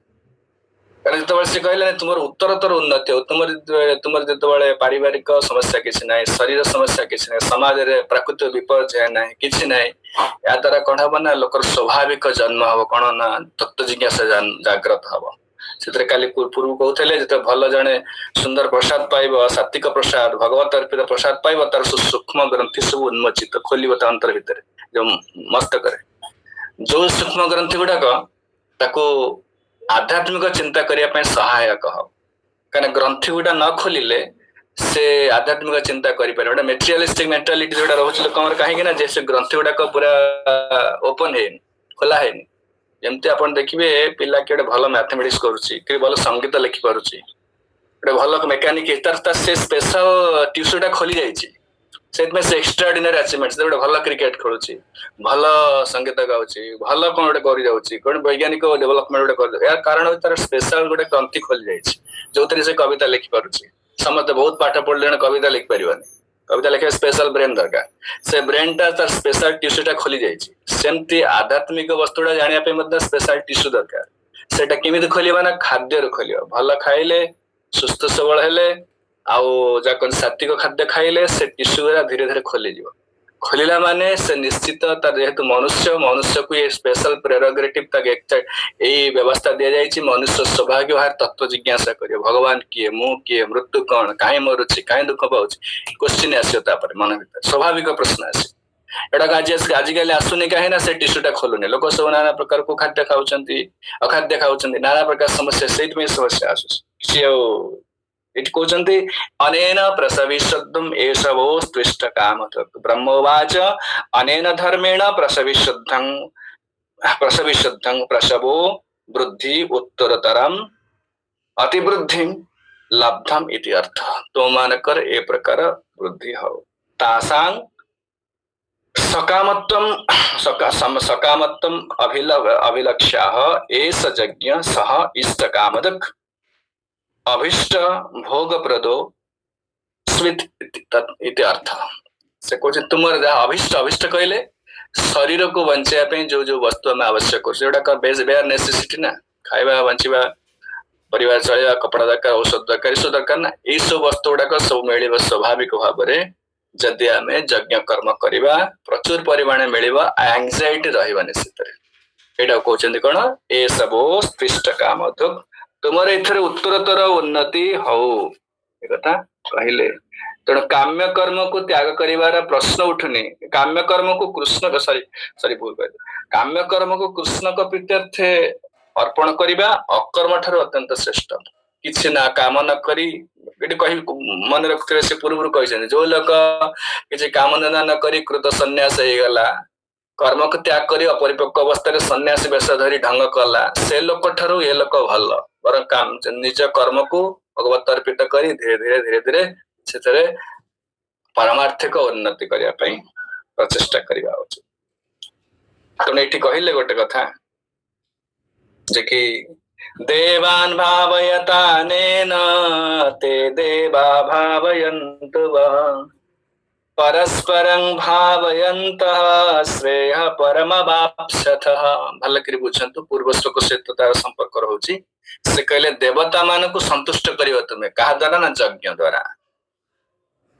ଯେତେବେଳେ ସେ କହିଲେ ତୁମର ଉତ୍ତରତର ଉନ୍ନତି ହଉ, ତୁମର ଯେତେବେଳେ ପାରିବାରିକ ସମସ୍ୟା କିଛି ନାହିଁ, ଶରୀର ସମସ୍ୟା କିଛି ନାହିଁ, ସମାଜରେ ପ୍ରାକୃତିକ ବିପର୍ଯ୍ୟୟ ନାହିଁ, କିଛି ନାହିଁ, ଏହା ଦ୍ଵାରା କଣ ହବ ନା ଲୋକର ସ୍ୱାଭାବିକ ଜନ୍ମ ହବ, କଣ ନା ତତ୍ତ୍ୱ ଜିଜ୍ଞାସା ଜାଗ୍ରତ ହବ। ସେଥିରେ କାଲି ପୂର୍ବରୁ କହୁଥିଲେ ଯେତେ ଭଲ ଜଣେ ସୁନ୍ଦର ପ୍ରସାଦ ପାଇବ, ସାତ୍ବିକ ପ୍ରସାଦ, ଭଗବତ ଅର୍ପିତ ପ୍ରସାଦ ପାଇବ, ତାର ସୂକ୍ଷ୍ମ ଗ୍ରନ୍ଥି ସବୁ ଉନ୍ମୋଚିତ ଖୋଲିବ ତା ଅନ୍ତର ଭିତରେ, ଯୋଉ ମସ୍ତକରେ ଯୋଉ ସୂକ୍ଷ୍ମ ଗ୍ରନ୍ଥି ଗୁଡାକ ତାକୁ ଆଧ୍ୟାତ୍ମିକ ଚିନ୍ତା କରିବା ପାଇଁ ସହାୟକ ହବ। କାରଣ ଗ୍ରନ୍ଥି ଗୁଡା ନ ଖୋଲିଲେ ସେ ଆଧ୍ୟାତ୍ମିକ ଚିନ୍ତା କରିପାରିବ। ଗୋଟେ ମେଟେରିଆଲିଷ୍ଟିକ ମେଣ୍ଟାଲିଟି ଯୋଉଟା ରହୁଛି ଲୋକଙ୍କର, କାହିଁକି ନା ଯେ ସେ ଗ୍ରନ୍ଥି ଗୁଡାକ ପୁରା ଓପନ ହେଇନି, ଖୋଲା ହେଇନି। ଯେମିତି ଆପଣ ଦେଖିବେ ପିଲା କିଏ ଗୋଟେ ଭଲ ମ୍ୟାଥମେଟିକ୍ସ କରୁଛି, କିଏ ଭଲ ସଙ୍ଗୀତ ଲେଖି ପାରୁଛି, ଗୋଟେ ଭଲ ମେକାନିକ, ତାର ସେ ସ୍ପେଶାଲ ଟ୍ୟୁସନ ଟା ଖୋଲି ଯାଇଛି, ସେଥିପାଇଁ ସେ ଏକ୍ସଟ୍ରାଅର୍ଡିନାରୀ ଆଚିଭମେଣ୍ଟ, ଗୋଟେ ଭଲ କ୍ରିକେଟ ଖେଳୁଛି, ଭଲ ସଙ୍ଗୀତ ଗାଉଛି, ଭଲ କଣ ଗୋଟେ କରି ଯାଉଛି, ଗୋଟେ ବୈଜ୍ଞାନିକ ଡେଭଲପମେଣ୍ଟ ଗୋଟେ କରିଯାଉଛି। ଏହା କାରଣ ତାର ସ୍ପେଶାଲ ଗୋଟେ ଗ୍ରନ୍ଥି ଖୋଲି ଯାଇଛି, ଯୋଉଥିରେ ସେ କବିତା ଲେଖି ପାରୁଛି। ସମସ୍ତେ ବହୁତ ପାଠ ପଢିଲେ ଜଣେ କବିତା ଲେଖି ପାରିବନି, କବିତା ଲେଖିବା ସ୍ପେଶାଲ ବ୍ରେନ ଦରକାର, ସେ ବ୍ରେନ ଟା ତାର ସ୍ପେଶାଲ ଟିସ୍ୟୁ ଟା ଖୋଲି ଯାଇଛି। ସେମିତି ଆଧ୍ୟାତ୍ମିକ ବସ୍ତୁଟା ଜାଣିବା ପାଇଁ ମଧ୍ୟ ସ୍ପେଶାଲ ଟିସ୍ୟୁ ଦରକାର। ସେଟା କେମିତି ଖୋଲିବ ନା ଖାଦ୍ୟରୁ ଖୋଲିବ। ଭଲ ଖାଇଲେ, ସୁସ୍ଥ ସବଳ ହେଲେ, ଆଉ ଯାକ ସାତ୍ବିକ ଖାଦ୍ୟ ଖାଇଲେ ସେ ଟିସ୍ୟୁ ଗୁରା ଧୀରେ ଧୀରେ ଖୋଲିଯିବ। ଖୋଲିଲା ମାନେ ସେ ନିଶ୍ଚିତ ତାର ଯେହେତୁ ମନୁଷ୍ୟକୁ ଏ ସ୍ପେଶାଲ ପ୍ରେରୋଗେଟିଭ ତାକୁ ଏଇ ବ୍ୟବସ୍ଥା ଦିଆଯାଇଛି, ମନୁଷ୍ୟ ସୌଭାଗ୍ୟ ଭାର ତତ୍ତ୍ୱ ଜିଜ୍ଞାସା କରିବ। ଭଗବାନ କିଏ, ମୁଁ କିଏ, ମୃତ୍ୟୁ କଣ, କାହିଁ ମରୁଛି, କାହିଁ ଦୁଃଖ ପାଉଛି, କୋଶ୍ଚିନ୍ ଆସିବ ତାପରେ ମନ ଭିତରେ, ସ୍ୱାଭାବିକ ପ୍ରଶ୍ନ ଆସିବ। ଏଟାକୁ ଆଜିକାଲି ଆସୁନି, କାହିଁକି ନା ସେ ଟିସ୍ୟୁ ଟା ଖୋଲୁନି। ଲୋକ ସବୁ ନାନା ପ୍ରକାର ଖାଦ୍ୟ ଖାଉଛନ୍ତି, ଅଖାଦ୍ୟ ଖାଉଛନ୍ତି, ନାନା ପ୍ରକାର ସମସ୍ୟା, ସେଇଥିପାଇଁ ସମସ୍ୟା ଆସୁଛି। କିଛି ଆଉ ଏଠି କହୁଛନ୍ତି ଅନେନ ପ୍ରସବିଶୁଦ୍ଧମ୍ ଏଷବୋ ସ୍ପୃଷ୍ଟ କାମ ବ୍ରହ୍ମୋବାଚ ଅନେନ ଧର୍ମେଣ ପ୍ରସବିଶୁଦ୍ଧଂ ପ୍ରସବೋ ବୃଦ୍ଧି ଉତ୍ତରତରମ୍ ଅତିବୃଦ୍ଧି ଲବ୍ଧମ୍ ଇତି ଅର୍ଥ। ତୁମମାନଙ୍କର ଏ ପ୍ରକାର ବୃଦ୍ଧି ହଉ। ତାସାଂ ସକାମତ୍ୱମ୍ ଅଭିଲକ୍ଷ୍ୟାଃ ଏଷ ଯଜ୍ଞ ସହ ଇଷ୍ଟ କାମଦକ୍ ଅଭିଷ୍ଟ ଭୋଗପ୍ରଦೋ ସ୍ମିତ୍ ଇତି ଅର୍ଥ। ସେ କହୁଛି ତୁମର ଯାହା ଅଭିଷ୍ଟ କହିଲେ ଶରୀରକୁ ବଞ୍ଚିବା ପାଇଁ ଯୋଉ ଯୋଉ ବସ୍ତୁ ଆମେ ଆବଶ୍ୟକ କରୁଛୁ, ଯୋଉଟାକ ବେୟାର ନେସେସିଟି ନା, ଖାଇବା, ବଞ୍ଚିବା, ପରିବାର ଚଳିବା, କପଡା ଦରକାର, ଔଷଧ ଦରକାର, ଏସବୁ ଦରକାର ନା। ଏଇ ସବୁ ବସ୍ତୁ ଗୁଡାକ ସବୁ ମିଳିବ ସ୍ୱାଭାବିକ ଭାବରେ ଯଦି ଆମେ ଯଜ୍ଞ କର୍ମ କରିବା, ପ୍ରଚୁର ପରିମାଣରେ ମିଳିବ, ଆଂଜାଇଟି ରହିବନି ସେଥିରେ। ଏଇଟା କହୁଛନ୍ତି କଣ, ଏ ସବୁ ସ୍ପୃଷ୍ଟ କାମଧୁକ, ତୁମର ଏଥିରେ ଉତ୍ତରତର ଉନ୍ନତି ହଉ, ଏ କଥା କହିଲେ। ତେଣୁ କାମ୍ୟ କର୍ମକୁ ତ୍ୟାଗ କରିବାର ପ୍ରଶ୍ନ ଉଠୁନି। କାମ୍ୟ କର୍ମକୁ ଭୁଲ କହିଲେ, କାମ୍ୟ କର୍ମକୁ କୃଷ୍ଣଙ୍କ ପ୍ରୀତ୍ୟର୍ଥେ ଅର୍ପଣ କରିବା ଅକର୍ମ ଠାରୁ ଅତ୍ୟନ୍ତ ଶ୍ରେଷ୍ଠ। କିଛି ନା କାମ ନ କରି, ଏଠି କହି ମନେ ରଖୁଥିବେ ସେ ପୂର୍ବରୁ କହିଛନ୍ତି, ଯୋଉ ଲୋକ କିଛି କାମ ଧନ୍ଦା ନ କରି କୃତ ସନ୍ନ୍ୟାସ ହେଇଗଲା, କର୍ମକୁ ତ୍ୟାଗ କରି ଅପରିପକ୍ୱ ଅବସ୍ଥାରେ ସନ୍ନ୍ୟାସୀ ବେଶ ଧରି ଢଙ୍ଗ କଲା, ସେ ଲୋକ ଠାରୁ ଏ ଲୋକ ଭଲ। ବରଂ ନିଜ କର୍ମକୁ ଭଗବତ ଅର୍ପିତ କରି ଧୀରେ ଧୀରେ ସେଥିରେ ପାରମାର୍ଥିକ ଉନ୍ନତି କରିବା ପାଇଁ ପ୍ରଚେଷ୍ଟା କରିବା ଉଚିତ। ତେଣୁ ଏଠି କହିଲେ ଗୋଟେ କଥା ଯେ କି ଦେବାନ୍ ଭାବୟତାନେନ ते देवा भावयन्तु वः परस्परं भावयन्तः ଶ୍ରେୟ ପରମବାପ୍ସ୍ୟଥଃ। ଭଲ କରି ବୁଝନ୍ତୁ, ପୂର୍ବ ଶ୍ଲୋକ ସହିତ ତାର ସମ୍ପର୍କ ରହୁଛି। ସେ କହିଲେ ଦେବତା ମାନଙ୍କୁ ସନ୍ତୁଷ୍ଟ କରିବ ତୁମେ, କାହା ଦ୍ଵାରା ନା ଯଜ୍ଞ ଦ୍ଵାରା।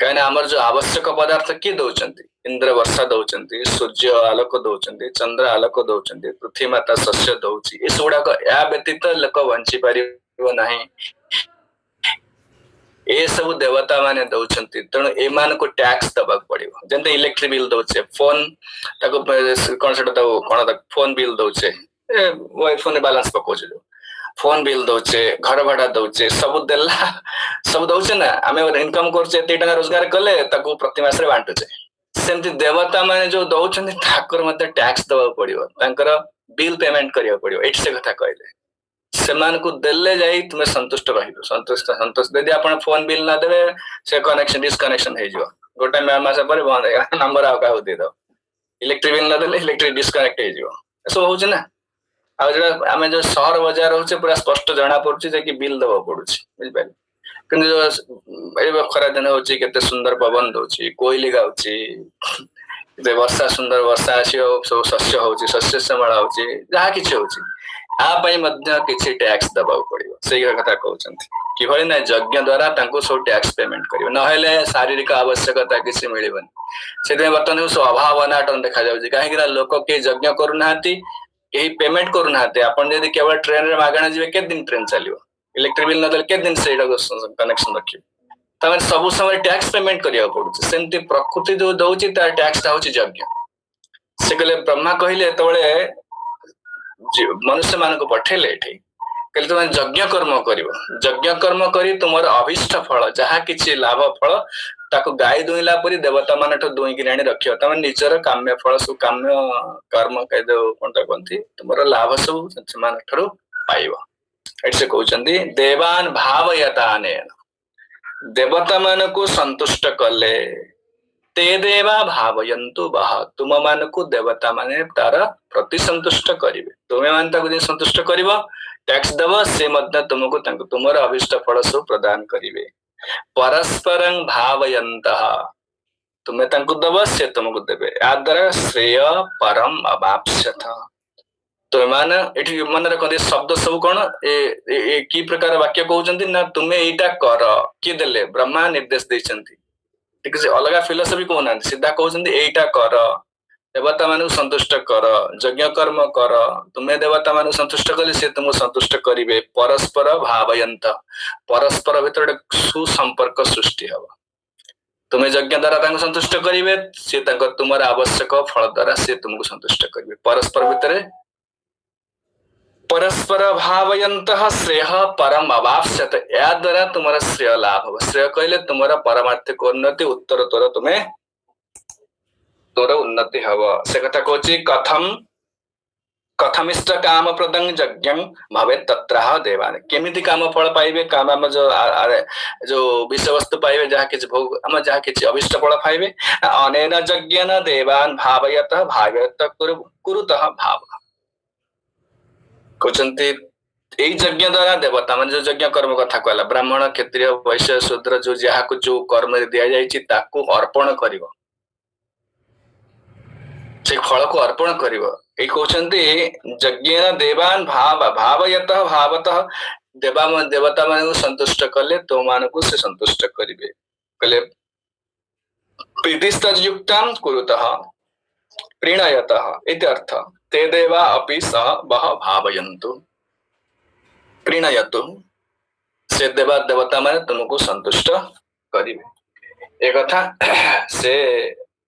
କାହିଁକିନା ଆମର ଯୋଉ ଆବଶ୍ୟକ ପଦାର୍ଥ କିଏ ଦଉଛନ୍ତି, ଇନ୍ଦ୍ର ବର୍ଷା ଦଉଛନ୍ତି, ସୂର୍ଯ୍ୟ ଆଲୋକ ଦଉଛନ୍ତି, ଚନ୍ଦ୍ର ଆଲୋକ ଦଉଛନ୍ତି, ପୃଥିବୀ ମାତା ଶସ୍ୟ ଦଉଛି, ଏସବୁଗୁଡାକ ଏହା ବ୍ୟତୀତ ଲୋକ ବଞ୍ଚି ପାରିବ ନାହିଁ, ଏ ସବୁ ଦେବତା ମାନେ ଦଉଛନ୍ତି। ତେଣୁ ଏମାନଙ୍କୁ ଟ୍ୟାକ୍ସ ଦବାକୁ ପଡିବ। ଯେମିତି ଇଲେକ୍ଟ୍ରିକ ବିଲ୍ ଦଉଛେ, ଫୋନ ତାକୁ କଣ ସେଟା ଫୋନ ବିଲ୍ ଦଉଛେ, ଫୋନ ବାଲାନ୍ସ ପକଉଛେ, ଫୋନ ବିଲ୍ ଦଉଛେ, ଘର ଭଡା ଦଉଛେ, ସବୁ ଦେଲା, ସବୁ ଦଉଛେ ନା। ଆମେ ଇନକମ କରୁଛେ, ଏତିକି ଟଙ୍କା ରୋଜଗାର କଲେ ତାକୁ ପ୍ରତି ମାସରେ ବାଣ୍ଟୁଛେ। ସେମିତି ଦେବତା ମାନେ ଯୋଉ ଦଉଛନ୍ତି ତାଙ୍କର ମଧ୍ୟ ଟ୍ୟାକ୍ସ ଦବାକୁ ପଡିବ, ତାଙ୍କର ବିଲ୍ ପେମେଣ୍ଟ କରିବାକୁ ପଡିବ। ଏଇଠି ସେ କଥା କହିଲେ ସେମାନଙ୍କୁ ଦେଲେ ଯାଇ ତୁମେ ସନ୍ତୁଷ୍ଟ ରହିବ। ସନ୍ତୁଷ୍ଟ ଯଦି ଆପଣ ଫୋନ ବିଲ୍ ନ ଦେବେ, ସେ କନେକ୍ସନ ଡିସକନେକ୍ସନ ହେଇଯିବ, ଗୋଟେ ମାସ ପରେ ବନ୍ଦ ହେଇଗଲା, ନମ୍ବର ଆଉ କାହାକୁ ଦେଇଦବ। ଇଲେକ୍ଟ୍ରିକ ବିଲ୍ ନ ଦେଲେ ଇଲେକ୍ଟ୍ରିକ ଡିସକନେକ୍ଟ ହେଇଯିବ, ଏସବୁ ହଉଛି ନା। ଆଉ ଯୋଉଟା ଆମେ ଯୋଉ ସହର ବଜାର ରହୁଛେ, ପୁରା ସ୍ପଷ୍ଟ ଜଣା ପଡୁଛି ଯେ କି ବିଲ୍ ଦବାକୁ ପଡୁଛି, ବୁଝିପାରିଲେ। କିନ୍ତୁ ଯୋଉ ଖରା ଦିନ ହଉଛି, କେତେ ସୁନ୍ଦର ପବନ ଦଉଛି, କୋଇଲି ଗାଉଛି, ବର୍ଷା ସୁନ୍ଦର ବର୍ଷା ଆସିବ, ସବୁ ଶସ୍ୟ ହଉଛି, ଶସ୍ୟ ଶ୍ୟାମଳ ହଉଛି, ଯାହା କିଛି ହଉଛି, किसी टैक्स दबाव पड़िबो सेई कथा कहउचंती किभଳି ना यज्ञ द्वारा तांको सब टैक्स पेमेंट करियो नहेले शारीरिक आवश्यकता किसी मिलिबन सेते बर्तन सो अभाव अनाटन देखा जाउची काहे कि लोक के यज्ञ करू नाहंती केही पेमेंट करू नाहंती आपण यदि केवल ट्रेन रे मागणा जिवे के दिन ट्रेन चलियो इलेक्ट्रिक बिल नदल के दिन सेटा कनेक्शन रखियो तमे सब समय टैक्स पेमेंट करिया पड़ुची सेमती प्रकृति जो दउची ता टैक्स ता होची यज्ञ से कहले ब्रह्मा कहले तबले मनुष्य मान को पठेले एठी कहले तुम यज्ञ कर्म करिवो यज्ञ कर्म करी तुमर अभिष्ट फल जहा किछि लाभ फल ताको गाय दुइला परी देवता मान ठो दुइ किराणी रखियो तम निजर काम्य फल सु काम्य कर्म कहदो कोनटा कोनती तुमर लाभ सब समान ठरो पाइबो एठी से कहउचंदी देवान भावयताने देवता मान को संतुष्ट कले ते देवा भावयन्तु बह तुम मान को देवता माने तार प्रति संतुष्ट करिवे तुमे मान ताको जे संतुष्ट करिवो टैक्स दबो से मध्य तुमको ताको तुमर अभिष्ट फल सो प्रदान करिवे परस्परं भावयन्तः तुमे ताको दबो से तुमको देबे आ द्वारा श्रेय परम अवाप्स्यथ तुमे मान एठी मन रखते शब्द सब कोन ए की प्रकार वाक्य कहउचंती ना तुमे एटा कर की देले ब्रह्मा निर्देश दैचंती ठीक है अलग फिलोसफी कहना सीधा कहते एटा कर देवता मान संतुष्ट कर यज्ञ कर्म कर तुम्हें देवता मान संतुष्ट कले से तुमको संतुष्ट करिवे परस्पर भावयंत परस्पर भीतर सुसंपर्क सृष्टि हब तुम्हें यज्ञ द्वारा संतुष्ट करिवे से तुम आवश्यक फल द्वारा से तुमको संतुष्ट करिवे परस्पर भीतर परस्पर भावयन्तः श्रेय परम अवाप्स्यत या द्वारा तुम्हारा श्रेय लाभ हो श्रेय कहले तुम्हारा परमार्थिक उन्नति उत्तर तोर तुम्हें तोर उन्नति हब से कथा कहछि कथमिष्ट काम प्रदं यज्ञं भवे तत्रह देवान केमिति काम फल पाइबे काम हम जो विषय वस्तु पाइबे जहा किछ भोग हम जहा किछ अभिष्ट फल पाइबे अनेन यज्ञेन देवान भावयतः कुरुतः भाव कहते यज्ञ द्वारा देवता मान जो यज्ञ कर्म कथा कहला ब्राह्मण क्षत्रिय वैश्य शूद्र जो जहाँ जो कर्म दिया जाइछि ताकू अर्पण करिवो से फल को अर्पण करिवो ए कहउचंती यज्ञेन देवान भावयतः भावतः देवता मान को संतुष्ट कले तो मान को से संतुष्ट करिवे कले प्रीतिस्तयुक्तां कुरुतः प्रीणयतः इति अर्थ ते देवा अपि सह बह भावयन्तु प्रीणयतु से देवा देवता माने तुमको संतुष्ट करिवे ए कथा से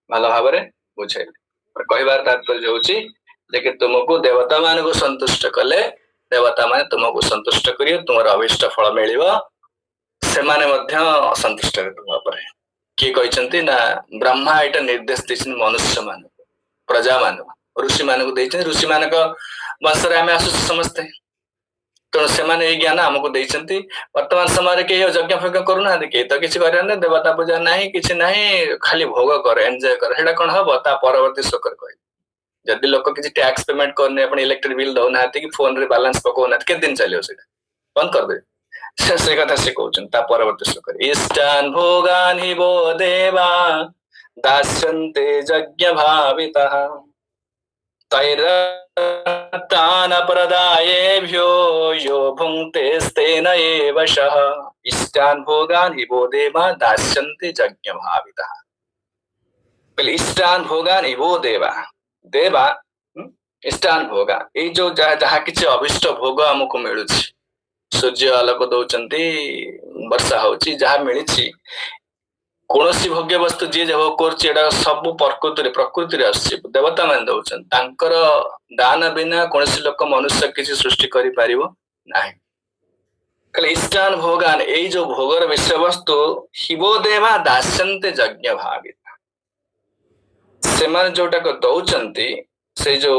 भल भाव रे बुझाइले कहबार तात्पर्य होछि जे कि तुमको देवता मान को संतुष्ट कले देवता माने तुमको संतुष्ट करियो तुमर अभिष्ट फल मिलिबो से माने मध्य असंतुष्ट हेतु पर की कहिसंती ना ब्रह्मा एटा निर्देश दिसिन मनुष्य मान प्रजा मान ऋषि मान को देइछन ऋषि मान को वंश रे हम आसु समझते तो से माने ज्ञान हमको देइछंती वर्तमान समय के यज्ञ फज्ञ करू ना के तो किछ करन देवता पूजा नाही किछ नाही खाली भोग कर एन्जॉय कर हेडा कोन हबो ता परवर्ती शोकर कहि जदि लोक किछ टैक्स पेमेंट करने अपन इलेक्ट्रिक बिल दउ ना कि फोन रे बैलेंस पको ना के दिन चलियो सेटा बंद कर दे से कथा से कहउछन ता परवर्ती शोकर इष्टान भोगान हि वो देवा दास्यन्ते यज्ञ भावितः तैरतान प्रदायेभ्यो यो भुङ्क्तेस्तेन एव शः इष्टान भोगान हि वो देवा दास्यन्ते यज्ञ भावितः पहले इष्टान भोगान हि वो देवा इष्टान भोगा ए जो जहा किछि अभिष्ट भोग हमको मिलुछि सूर्य आलोक दउचंती वर्षा होछि जहा मिलिछि कोनोसी भोग्य वस्तु जे भोग करछि एडा सब प्रकृति रे आछि देवता मान दउछन तांकर दान बिना कोनोसी लोक मनुष्य किछि सृष्टि करि पारिबो नाही कले इष्टान भोगान ए जो भोगर विषय वस्तु हिबो देवा दास्यन्ते यज्ञ भाविता से मान जोटा को दउचंती से जो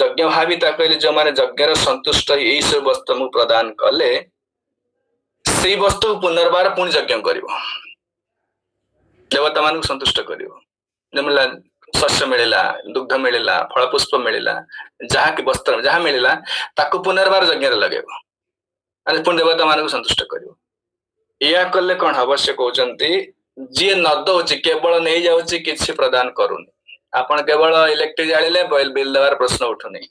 यज्ञ भाविता कहले जो माने यज्ञ रे संतुष्ट एई सब वस्तु मु प्रदान कले सेई वस्तु पुनर्बार पुन यज्ञ करिवो देवता मान संतुष्ट करिवो शस्य मिलिला दुग्ध मिलिला फल पुष्प मिलिला जहा कि वस्त्र जहा मिलिला ताकु पुनर्बार यज्ञ रे लगेबो अने पुन देवता मान संतुष्ट करिवो या कले कोन अवश्य कहउचंती जे न दउची केवल नै जाउची किछि प्रदान करूनी आपण केवल इलेक्ट्रिक जाळिले बिल देवार प्रश्न उठुनी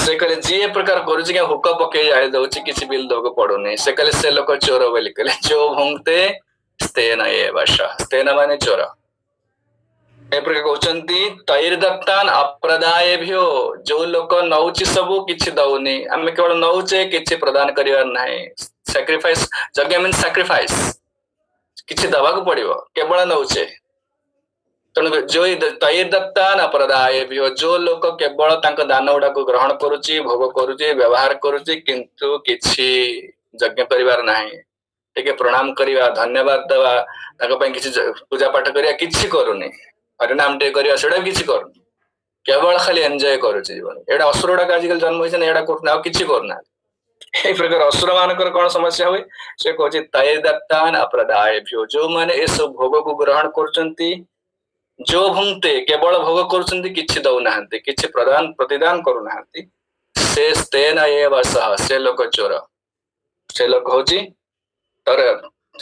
से कहले जी प्रकार करुच क्या हुक पकई जाए दउची किसी बिल दो पड़ुनी से कहले से लोक चोर बोली कहले जो भुंगते स्तेन एव सः स्तेन माने चोर ए प्रकार कहउचंती तैर्दत्तान अप्रदायभ्यो जो लोक नउची सबु किछि दउनी आमे केवल नउचे किछि प्रदान करिवार नाही सैक्रिफाइस यज्ञ मीन सैक्रिफाइस किछि दबाक पड़िबो केवल नउचे तेणु जो तैर्दत्तान अप्रदायभ्यो जो लोक केवल तांक दान गुडा को ग्रहण करुची भोग करुची व्यवहार करुची किंतु किछि यज्ञ करिवार नाही टिके प्रणाम करिवा धन्यवाद देवा तांक पय किछि पूजा पाठ करिया किछि करूनी हरिनाम टे करिया सेडा किछि करूनी केवल खाली एंजॉय करुची जीवन एडा असुरडा आजकल जन्म होइछन एडा कोठना आ किछि करना ए प्रकार असुर मानकर कोन समस्या होय से कहछि तैर्दत्तान अप्रदायभ्यो जो माने ए सब भोग को ग्रहण करचंती जो भुंगते केवल भोग करुचंती किछि दउ नाहंती किछि प्रदान प्रतिदान करू नाहंती से स्तेन एव सः से लोक चोर से लोक होची तर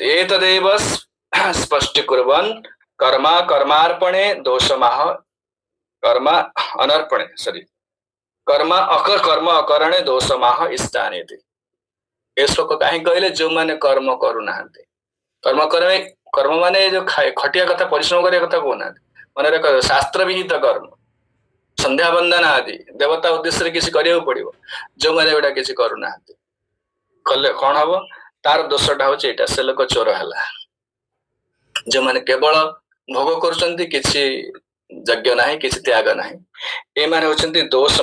एतदेव स्पष्ट कुर्वन् कर्मा कर्मार्पणे दोषमाह कर्मा अनर्पणे सॉरी कर्मा कर्म अकरणे दोषमाह इष्टानेति ए श्लोक काहे कहले जो माने कर्म करू नाहंती कर्म करे कर्म माने जो खटिया कथा परिश्रम करिया कथा कोना मन रे शास्त्र विहित कर्म संध्या वंदन आदि देवता उद्देश्य किसी करिया पड़िबो जो माने एटा किसी करू नाहंती कले कोन हबो तार दोषटा होचे एटा से लोक चोर हला जो माने केवल भोग करूचंती किछि यज्ञ नाही किछि त्याग नाही ए माने होचंती दोष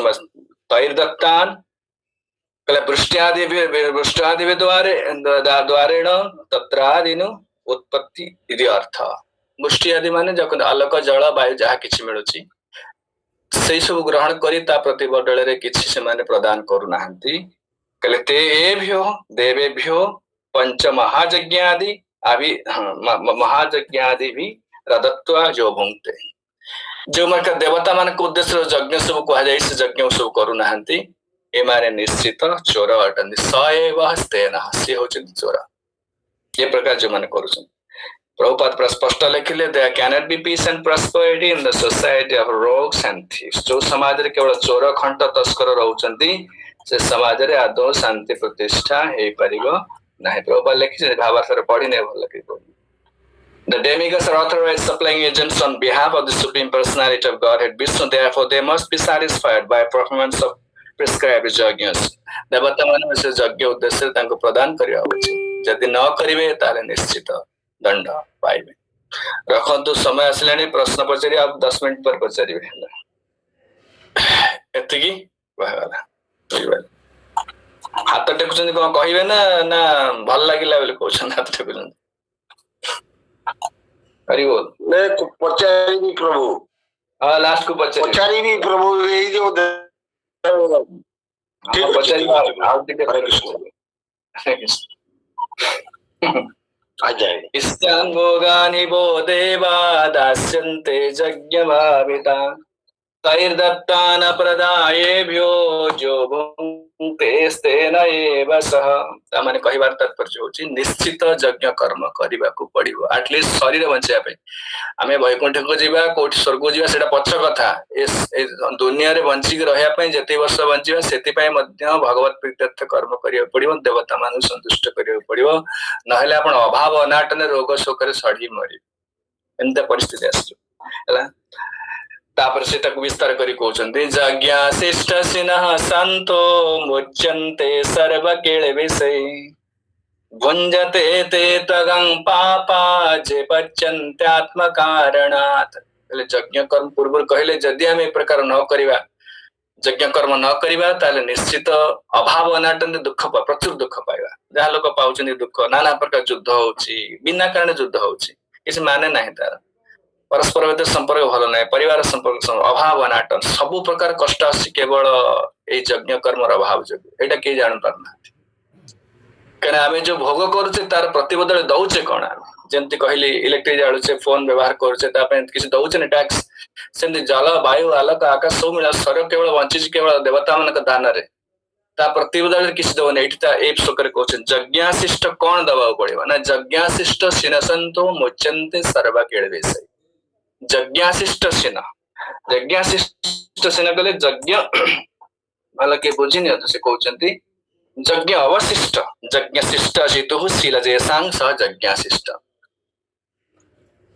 तैर्दत्तान कले वृष्ट्यादि द्वारेण तत्रादिनु उत्पत्ति इति अर्थ वृष्टि आदि माने जक आलोक जल वायु जहा किछि मिलुची सेई सब ग्रहण करी ता प्रति बदले रे किछि से माने प्रदान करू नाहंती कले ते एभ्यो देवेभ्यो पंच महायज्ञादि आदि महायज्ञादि भी रदत्वा जो भुंगते जो माने देवता मान को उद्देश्य यज्ञ सब कहा जाय से यज्ञ सब करू नाहंती ए माने निश्चित चोर अटंदी स एव स्तेन से होचि चोर ये प्रकार जो माने करूछन प्रभुपाद स्पष्ट लिखिले there cannot be peace and prosperity in the society of rogues and thieves जो समाज रे केवल चोर खंट तस्कर रहउचंती से समाज रे आदौ शांति प्रतिष्ठा हे परिगो नाही प्रभुपाद लिखि भावार्थ रे पढी नै भल कि The demigods are authorized supplying agents on behalf of the Supreme Personality of Godhead Vishnu. Therefore, they must be satisfied by performance of prescribed yajnas. देवता माने से यज्ञ उद्देश्य तांको प्रदान करिया होछि यदि न करिवे ताले निश्चित दंड पाइबे रखंतु समय आसलानी प्रश्न पचारि अब 10 मिनिट पर पचारिबे एतिकी कहवाला हाथ टेकुचंदी कोन कहिबे ना ना भल लागिला बेले कोछन हाथ टेकुचंदी हरि बोल मैं पचारी प्रभु हाँ लास्ट को पचारी भी प्रभु यही जो पचारी आ जाए इष्टान् भोगानि वो देवा दास्यन्ते यज्ञभाविता तैर्दत्तान् प्रदायेभ्यो जो भुंक्ते स्तेन एव सः तामाने कहिबार तात्पर्य होची निश्चित यज्ञ कर्म करिबा को पड़िबो एटलीस्ट शरीर बंचिया पे आमे वैकुंठ को जीवा कोठी स्वर्ग को जीवा सेटा पछ कथा ए दुनिया रे बंची के रहया पय जते वर्ष बंचीवा सेति पय मध्य भगवत प्रीत्यर्थ कर्म करिया पड़िबो देवता मानु संतुष्ट करिया पड़िबो नहले आपण अभाव अनाटने रोग शोक रे सड़ी मरि एंते परिस्थिति आछो हला तापर से तक विस्तार करी कहउचंती यज्ञाशिष्ट सिनः संतो मुच्यन्ते सर्व केळ विषय भुंजते ते तगं पापा जे पच्यन्त्यात्म कारणात् यज्ञ कर्म पूर्व कहले यदि हम एक प्रकार न करिवा यज्ञ कर्म न करिवा ताले निश्चित अभाव अनाटन दुख प्रचुर दुख पाइबा जहा लोक पाउचंती दुख नाना प्रकार युद्ध होउची बिना कारण युद्ध होउची किसी माने नाही तार परस्पर भीतर संपर्क भल ना परिवार संपर्क अभाव अनाटन सब प्रकार कष्ट आसी केवल यज्ञ कर्म अभाव जो एटा के जान पारना कने आमे जो भोग करूचे तार प्रतिबदल दउचे कोन जेंति कहली इलेक्ट्रिक जाळुचे फोन व्यवहार करूचे ता पे किसी दउचे ने टैक्स सेंति जल वायु आलोक आकाश सब मिला सर केवल वंचित केवल देवता मन का दान रे ता प्रतिबदल किसी दो ने एटा ए प्रकार कहउचे यज्ञाशिष्ट कोन दबाव पड़िबा ना यज्ञाशिष्ट सिनसंतो मुच्यन्ते सर्व केळवेसै यज्ञाशिष्ट सेना कले यज्ञ मतलब किए बुझिनि से कहते यज्ञ अवशिष्ट यज्ञ शिष्ट जितु शील जेसांग सह यज्ञाशिष्ट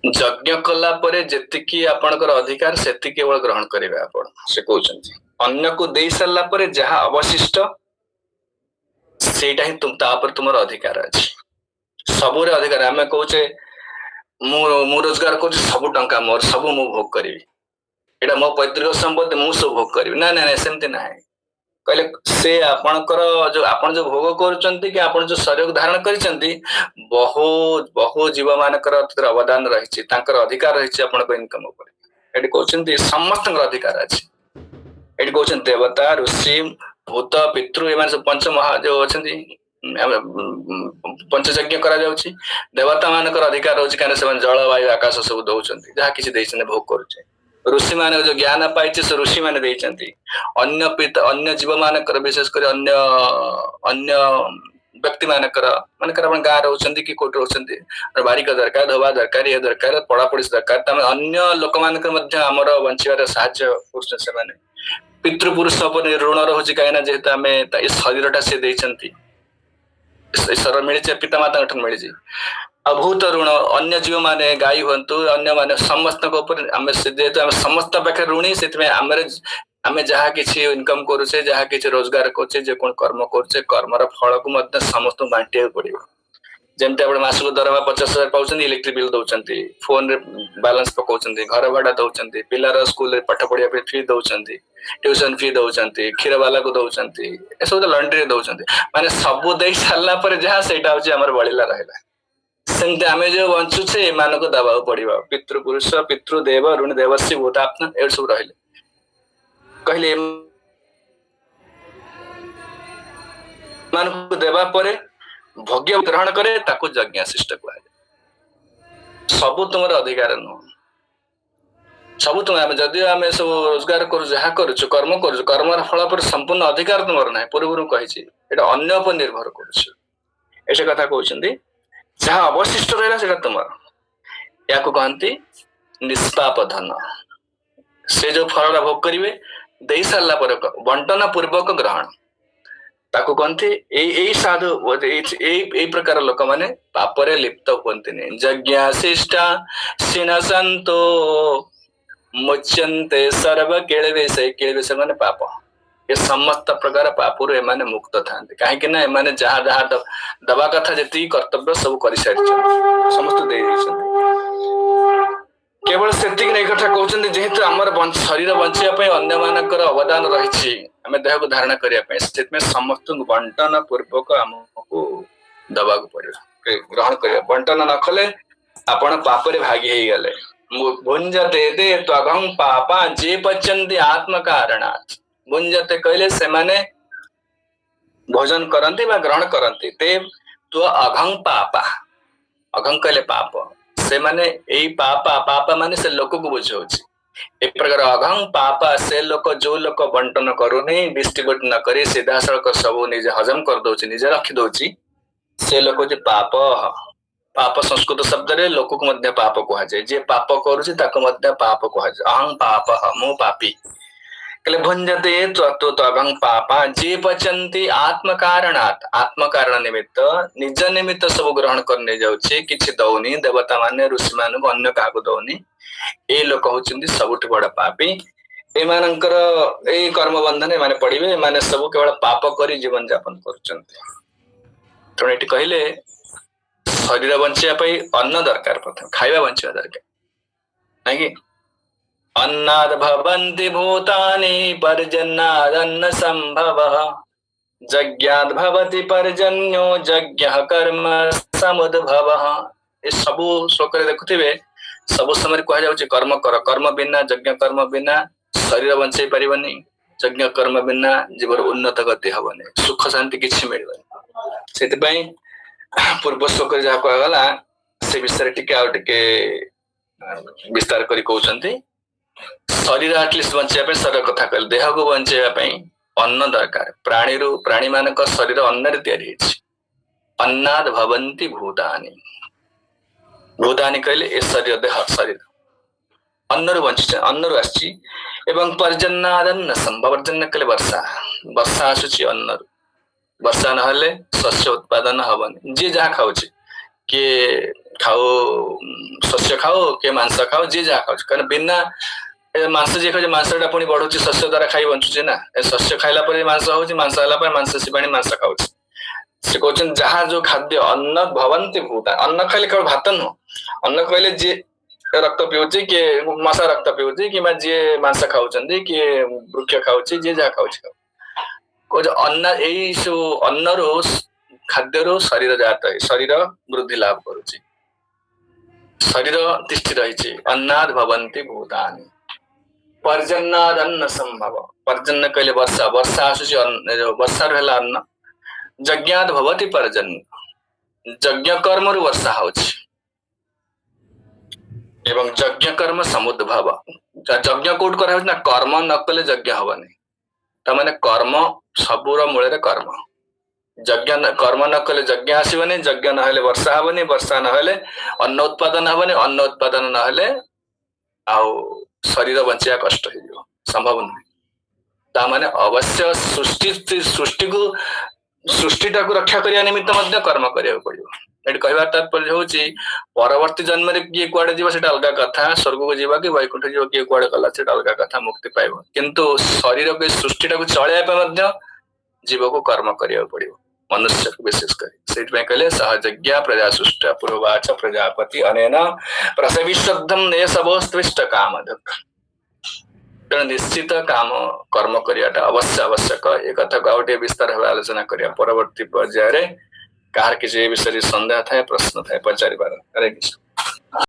यज्ञ कला परे जेतिकी आपणकर अधिकार सेति केवल ग्रहण करेंगे आपण से कहते अन्य को दे सारा पर जहाँ अवशिष्ट सेटा ही तुम अधिकार अच्छी सबुरे अधिकार आम कहे मु रोजगार कर सब टंका मोर सब मु भोग करी एटा मो पैतृक संपत्ति मु सब भोग करी ना ना सेमती ना कहले से आपणकर जो आपण जो भोग करुचंती कि आपण जो शरीर धारण करिसंती बहुत बहुत जीव मानकर अवदान रही अधिकार रही आपण इनकम ऊपर एटी कहउचंती समस्त अधिकार अछि एटी कहउचंती देवता ऋषि भूत पितृ एमान सब पंच महा जो अछंती पंचयज्ञ करा जाउची देवता मानकर अधिकार होची कारण से जल वायु आकाश सब दउचंती जहा किछि दैछने भोग करूचे ऋषि मान जो ज्ञान पाइছে से ऋषि माने दैछंती अन्य जीव मानकर विशेष कर अन्य व्यक्ति मानकर मानकर अपन गाँ रहउचंती कि कोट रहउचंती बारिक दरकार धोबा दरकार ये दरकार पढ़ापढ़ी दरकार तमे अन्य लोक मानकर मध्य हमर वंचिबार साहाय्य पुरुष से माने पितृपुरुष पर ऋण रहुची काइना जेहेतु आमे ए शरीरटा से दैछंती शरीर मिली पिता माता मिली अभूत ऋण अन्य जीव माने गाई हूँ अन्य माने समस्त जेहेतु समस्त पाखे ऋणी से आम जहाँ किसी इनकम करुचे जहाँ किसी रोजगार करुचे जो कौन कर्म करुचे कर्मर फल को समस्त बांटिया पड़ो जमती आप मासक दरमा 50,000 पाँच इलेक्ट्रिक बिल दौरान फोन रे बालांस पकाउं घर भाड़ा दौरान पिलार स्कूल पाठ पढ़िया फी दौरान ट्यूशन फी दौरान क्षीर बाला को दौरान ए सब लंड्री दौरान माने सब दे सारा पर जहाँ से बड़ा रहा सेमती आम जो बंचुचे एमान को दबा पड़ा पितृपुरुष पितृदेव ऋण देवस्य भूतात्मा ए सब रही कहले देवा पर भोग्य ग्रहण करे ताको यज्ञाशिष्ट कह सब तुम अधिकार नुह सब तुम जदि आम सब रोजगार कर जहाँ करुचु कर्म करुचु कर्मर फल पर संपूर्ण अधिकार तुम ना पूर्व कही अन्य पर निर्भर कर कथा कहते जहाँ अवशिष्ट रहा तुम या कहती निष्पाप धन से जो फल भोग करेंगे दे सारा पर बंटन पूर्वक ग्रहण ताको कहते ए साधु ए प्रकार लोक माने पापरे लिप्त हुंतनी यज्ञाशिष्टा सिनसंतो मुच्यन्ते सर्व केळवे माने पाप ये समस्त प्रकार पापुर एमाने मुक्त थांते काहे ना एमाने जहाँ जहाँ दबा कथा जति कर्तव्य सब कर समस्त दे केवल सेतिक नहीं कथा कहते जेहेतु आमर शरीर बंचाई अन्य मानकर अवदान रही आम देह को धारण करने समस्त बंटन पूर्वक आमको दबा पड़े ग्रहण कर बंटन न कले आपण पापरे भागी हो गले भुंजते दे त्वघं पापा जे पचंती आत्म कारणात् भुंजते कहले से माने भोजन करंती बा ग्रहण करंती ते तो अघं पापा अघं कहले पाप से माने यही पापा पापा माने से लोक को बुझाऊँ एक प्रकार अघं पापा से लोक जो लोक बंटन करूनी डिस्ट्रीब्यूट न करी सीधा सड़क सब निजे हजम कर दौची निजे रखी दौची से लोक जे पाप पाप संस्कृत शब्द रे लोक को मध्य पाप कह जाए जे पाप करूची ताको मध्य पाप कह जाए अहं पाप मु पापी कले भुंजते तो अघं पापा जे पचंती आत्म कारण निमित्त निज निमित्त सब ग्रहण करने जाउछे किछि दौनी देवता माने ऋषि मान को अन्य काको दौनी ए लोक होचंदी सबुठ बड़ा पापी एमानंकर ए कर्म बंधन माने पड़िबे माने सब केवल पाप करी जीवन यापन करचंती तो एटी कहिले शरीर बंचिया पई अन्न दरकार प्रथम खाइबा बंचिया दरकार नै कि अन्नाद भवन्ति भूतानि पर्जन्यादन्न संभवः यज्ञाद् भवति पर्जन्यो यज्ञः कर्म समुद्भवः ए सबु श्लोक रे देखुथिबे सबु समय कह जाउछि कर्म कर कर्म बिना यज्ञ कर्म बिना शरीर बंचै परिबनी यज्ञ कर्म बिना जीवन उन्नत गति हबनी सुख शांति किछि मिलबनी सेति पई पूर्व श्लोक रे जा कहला से विषय टिके आ टिके विस्तार करी कहउछन्ती शरीर एटलिस्ट बंचाई शरीर कथा कहले देह को बंचाई अन्न दरकार प्राणी मानक शरीर अन्न तैयारी अन्नाद भवन्ति भूतानि भूतानि कहले ए शरीर देह शरीर अन्नरु बंची अन्नरु आछि एवं पर्जन्यादन्न संभव पर्जन्य कहले वर्षा ବର୍ଷା ଆସୁଛି ଅନ୍ନରୁ। ବର୍ଷା ନହେଲେ ଶସ୍ୟ ଉତ୍ପାଦନ ହବନି। ଯିଏ ଯାହା ଖାଉଛି, କିଏ ଖାଉ ଶସ୍ୟ ଖାଉ, କିଏ ମାଂସ ଖାଉ, ଯିଏ ଯାହା ଖାଉଛି, କାରଣ ବିନା ମାଂସ ଯିଏ ଖାଉଛି ମାଂସଟା ପୁଣି ବଢୁଛି, ଶସ୍ୟ ଦ୍ୱାରା ଖାଇ ବଞ୍ଚୁଛି ନା। ଏ ଶସ୍ୟ ଖାଇଲା ପରେ ମାଂସ ହଉଛି, ମାଂସ ହେଲା ପରେ ମାଂସ ଶିବାଣୀ ମାଂସ ଖାଉଛି। ସେ କହୁଛନ୍ତି ଯାହା ଯୋଉ ଖାଦ୍ୟ ଅନ୍ନ ଭବନ୍ତି ଭୂତା, ଅନ୍ନ ଖାଇଲେ କେବଳ ଭାତ ନୁହଁ, ଅନ୍ନ କହିଲେ ଯିଏ ରକ୍ତ ପିଉଛି, କିଏ ମଶା ରକ୍ତ ପିଉଛି, କିମ୍ବା ଯିଏ ମାଂସ ଖାଉଛନ୍ତି, କିଏ ବୃକ୍ଷ ଖାଉଛି, ଯିଏ ଯାହା ଖାଉଛି କହୁଛି ଅନ୍ନ, ଏଇ ସବୁ ଅନ୍ନରୁ ଖାଦ୍ୟରୁ ଶରୀର ଜାତ ହେଇ ଶରୀର ବୃଦ୍ଧି ଲାଭ କରୁଛି, ଶରୀର ତିଷ୍ଠି ରହିଛି। ଅନ୍ନାଦ୍ ଭବନ୍ତି ଭୂତାନି ପର୍ଜନ୍ୟାଦ୍ ଅନ୍ନ ସମ୍ଭବ। ପର୍ଜନ୍ୟ କହିଲେ ବର୍ଷା, ବର୍ଷା ଆସୁଛି, ବର୍ଷାରୁ ହେଲା ଅନ୍ନ। ଯଜ୍ଞାଦ୍ ଭବତି ପର୍ଜନ୍ୟ, ଯଜ୍ଞ କର୍ମରୁ ବର୍ଷା ହଉଛି। ଏବଂ ଯଜ୍ଞ କର୍ମ ସମୁଦ୍ଭବ, ଯଜ୍ଞ କୋଉଠି କରାହଉଛି ନା କର୍ମ ନ କଲେ ଯଜ୍ଞ ହବନି। ତାମାନେ କର୍ମ ସବୁର ମୂଳରେ କର୍ମ। ଯଜ୍ଞ କର୍ମ ନ କଲେ ଯଜ୍ଞ ଆସିବନି, ଯଜ୍ଞ ନହେଲେ ବର୍ଷା ହବନି, ବର୍ଷା ନହେଲେ ଅନ୍ନ ଉତ୍ପାଦନ ହବନି, ଅନ୍ନ ଉତ୍ପାଦନ ନହେଲେ ଆଉ ଶରୀର ବଞ୍ଚିବା କଷ୍ଟ ହେଇଯିବ, ସମ୍ଭବ ନୁହେଁ। ତାମାନେ ଅବଶ୍ୟ ସୃଷ୍ଟିଟାକୁ ରକ୍ଷା କରିବା ନିମିତ୍ତ ମଧ୍ୟ କର୍ମ କରିବାକୁ ପଡିବ। ଏଠି କହିବାର ତାତ୍ପର୍ଯ୍ୟ ହଉଛି ପରବର୍ତ୍ତୀ ଜନ୍ମରେ କିଏ କୁଆଡେ ଯିବ ସେଟା ଅଲଗା କଥା, ସ୍ୱର୍ଗକୁ ଯିବ କି ବୈକୁଣ୍ଠ ଯିବ, କିଏ କୁଆଡେ ଗଲା ସେଟା ଅଲଗା କଥା, ମୁକ୍ତି ପାଇବ। କିନ୍ତୁ ଶରୀରକୁ, ସୃଷ୍ଟିଟାକୁ ଚଳେଇବା ପାଇଁ ମଧ୍ୟ ଜୀବକୁ କର୍ମ କରିବାକୁ ପଡିବ, ମନୁଷ୍ୟକୁ ବିଶେଷ କରି। ସେଇଥିପାଇଁ କହିଲେ ସହଯଜ୍ଞା ପ୍ରଜା ସୃଷ୍ଟ ପୂର୍ବାଚ ପ୍ରଜାପତି ଅନେନ ପ୍ରସବିଶ୍ରଦ୍ଧମ ନେଶବୋସ୍ତ୍ରିଷ୍ଟ କାମଧକ। ତେଣୁ ନିଶ୍ଚିତ କାମ କର୍ମ କରିବାଟା ଅବଶ୍ୟ ଆବଶ୍ୟକ। ଏ କଥାକୁ ଆଉ ଟିକେ ବିସ୍ତାର ଭାବେ ଆଲୋଚନା କରିବା ପରବର୍ତ୍ତୀ ପର୍ଯ୍ୟାୟରେ। କାହାର କିଛି ଏ ବିଷୟରେ ସନ୍ଦେହ ଥାଏ, ପ୍ରଶ୍ନ ଥାଏ, ପଚାରିପାର। ହରେ କୃଷ୍ଣ।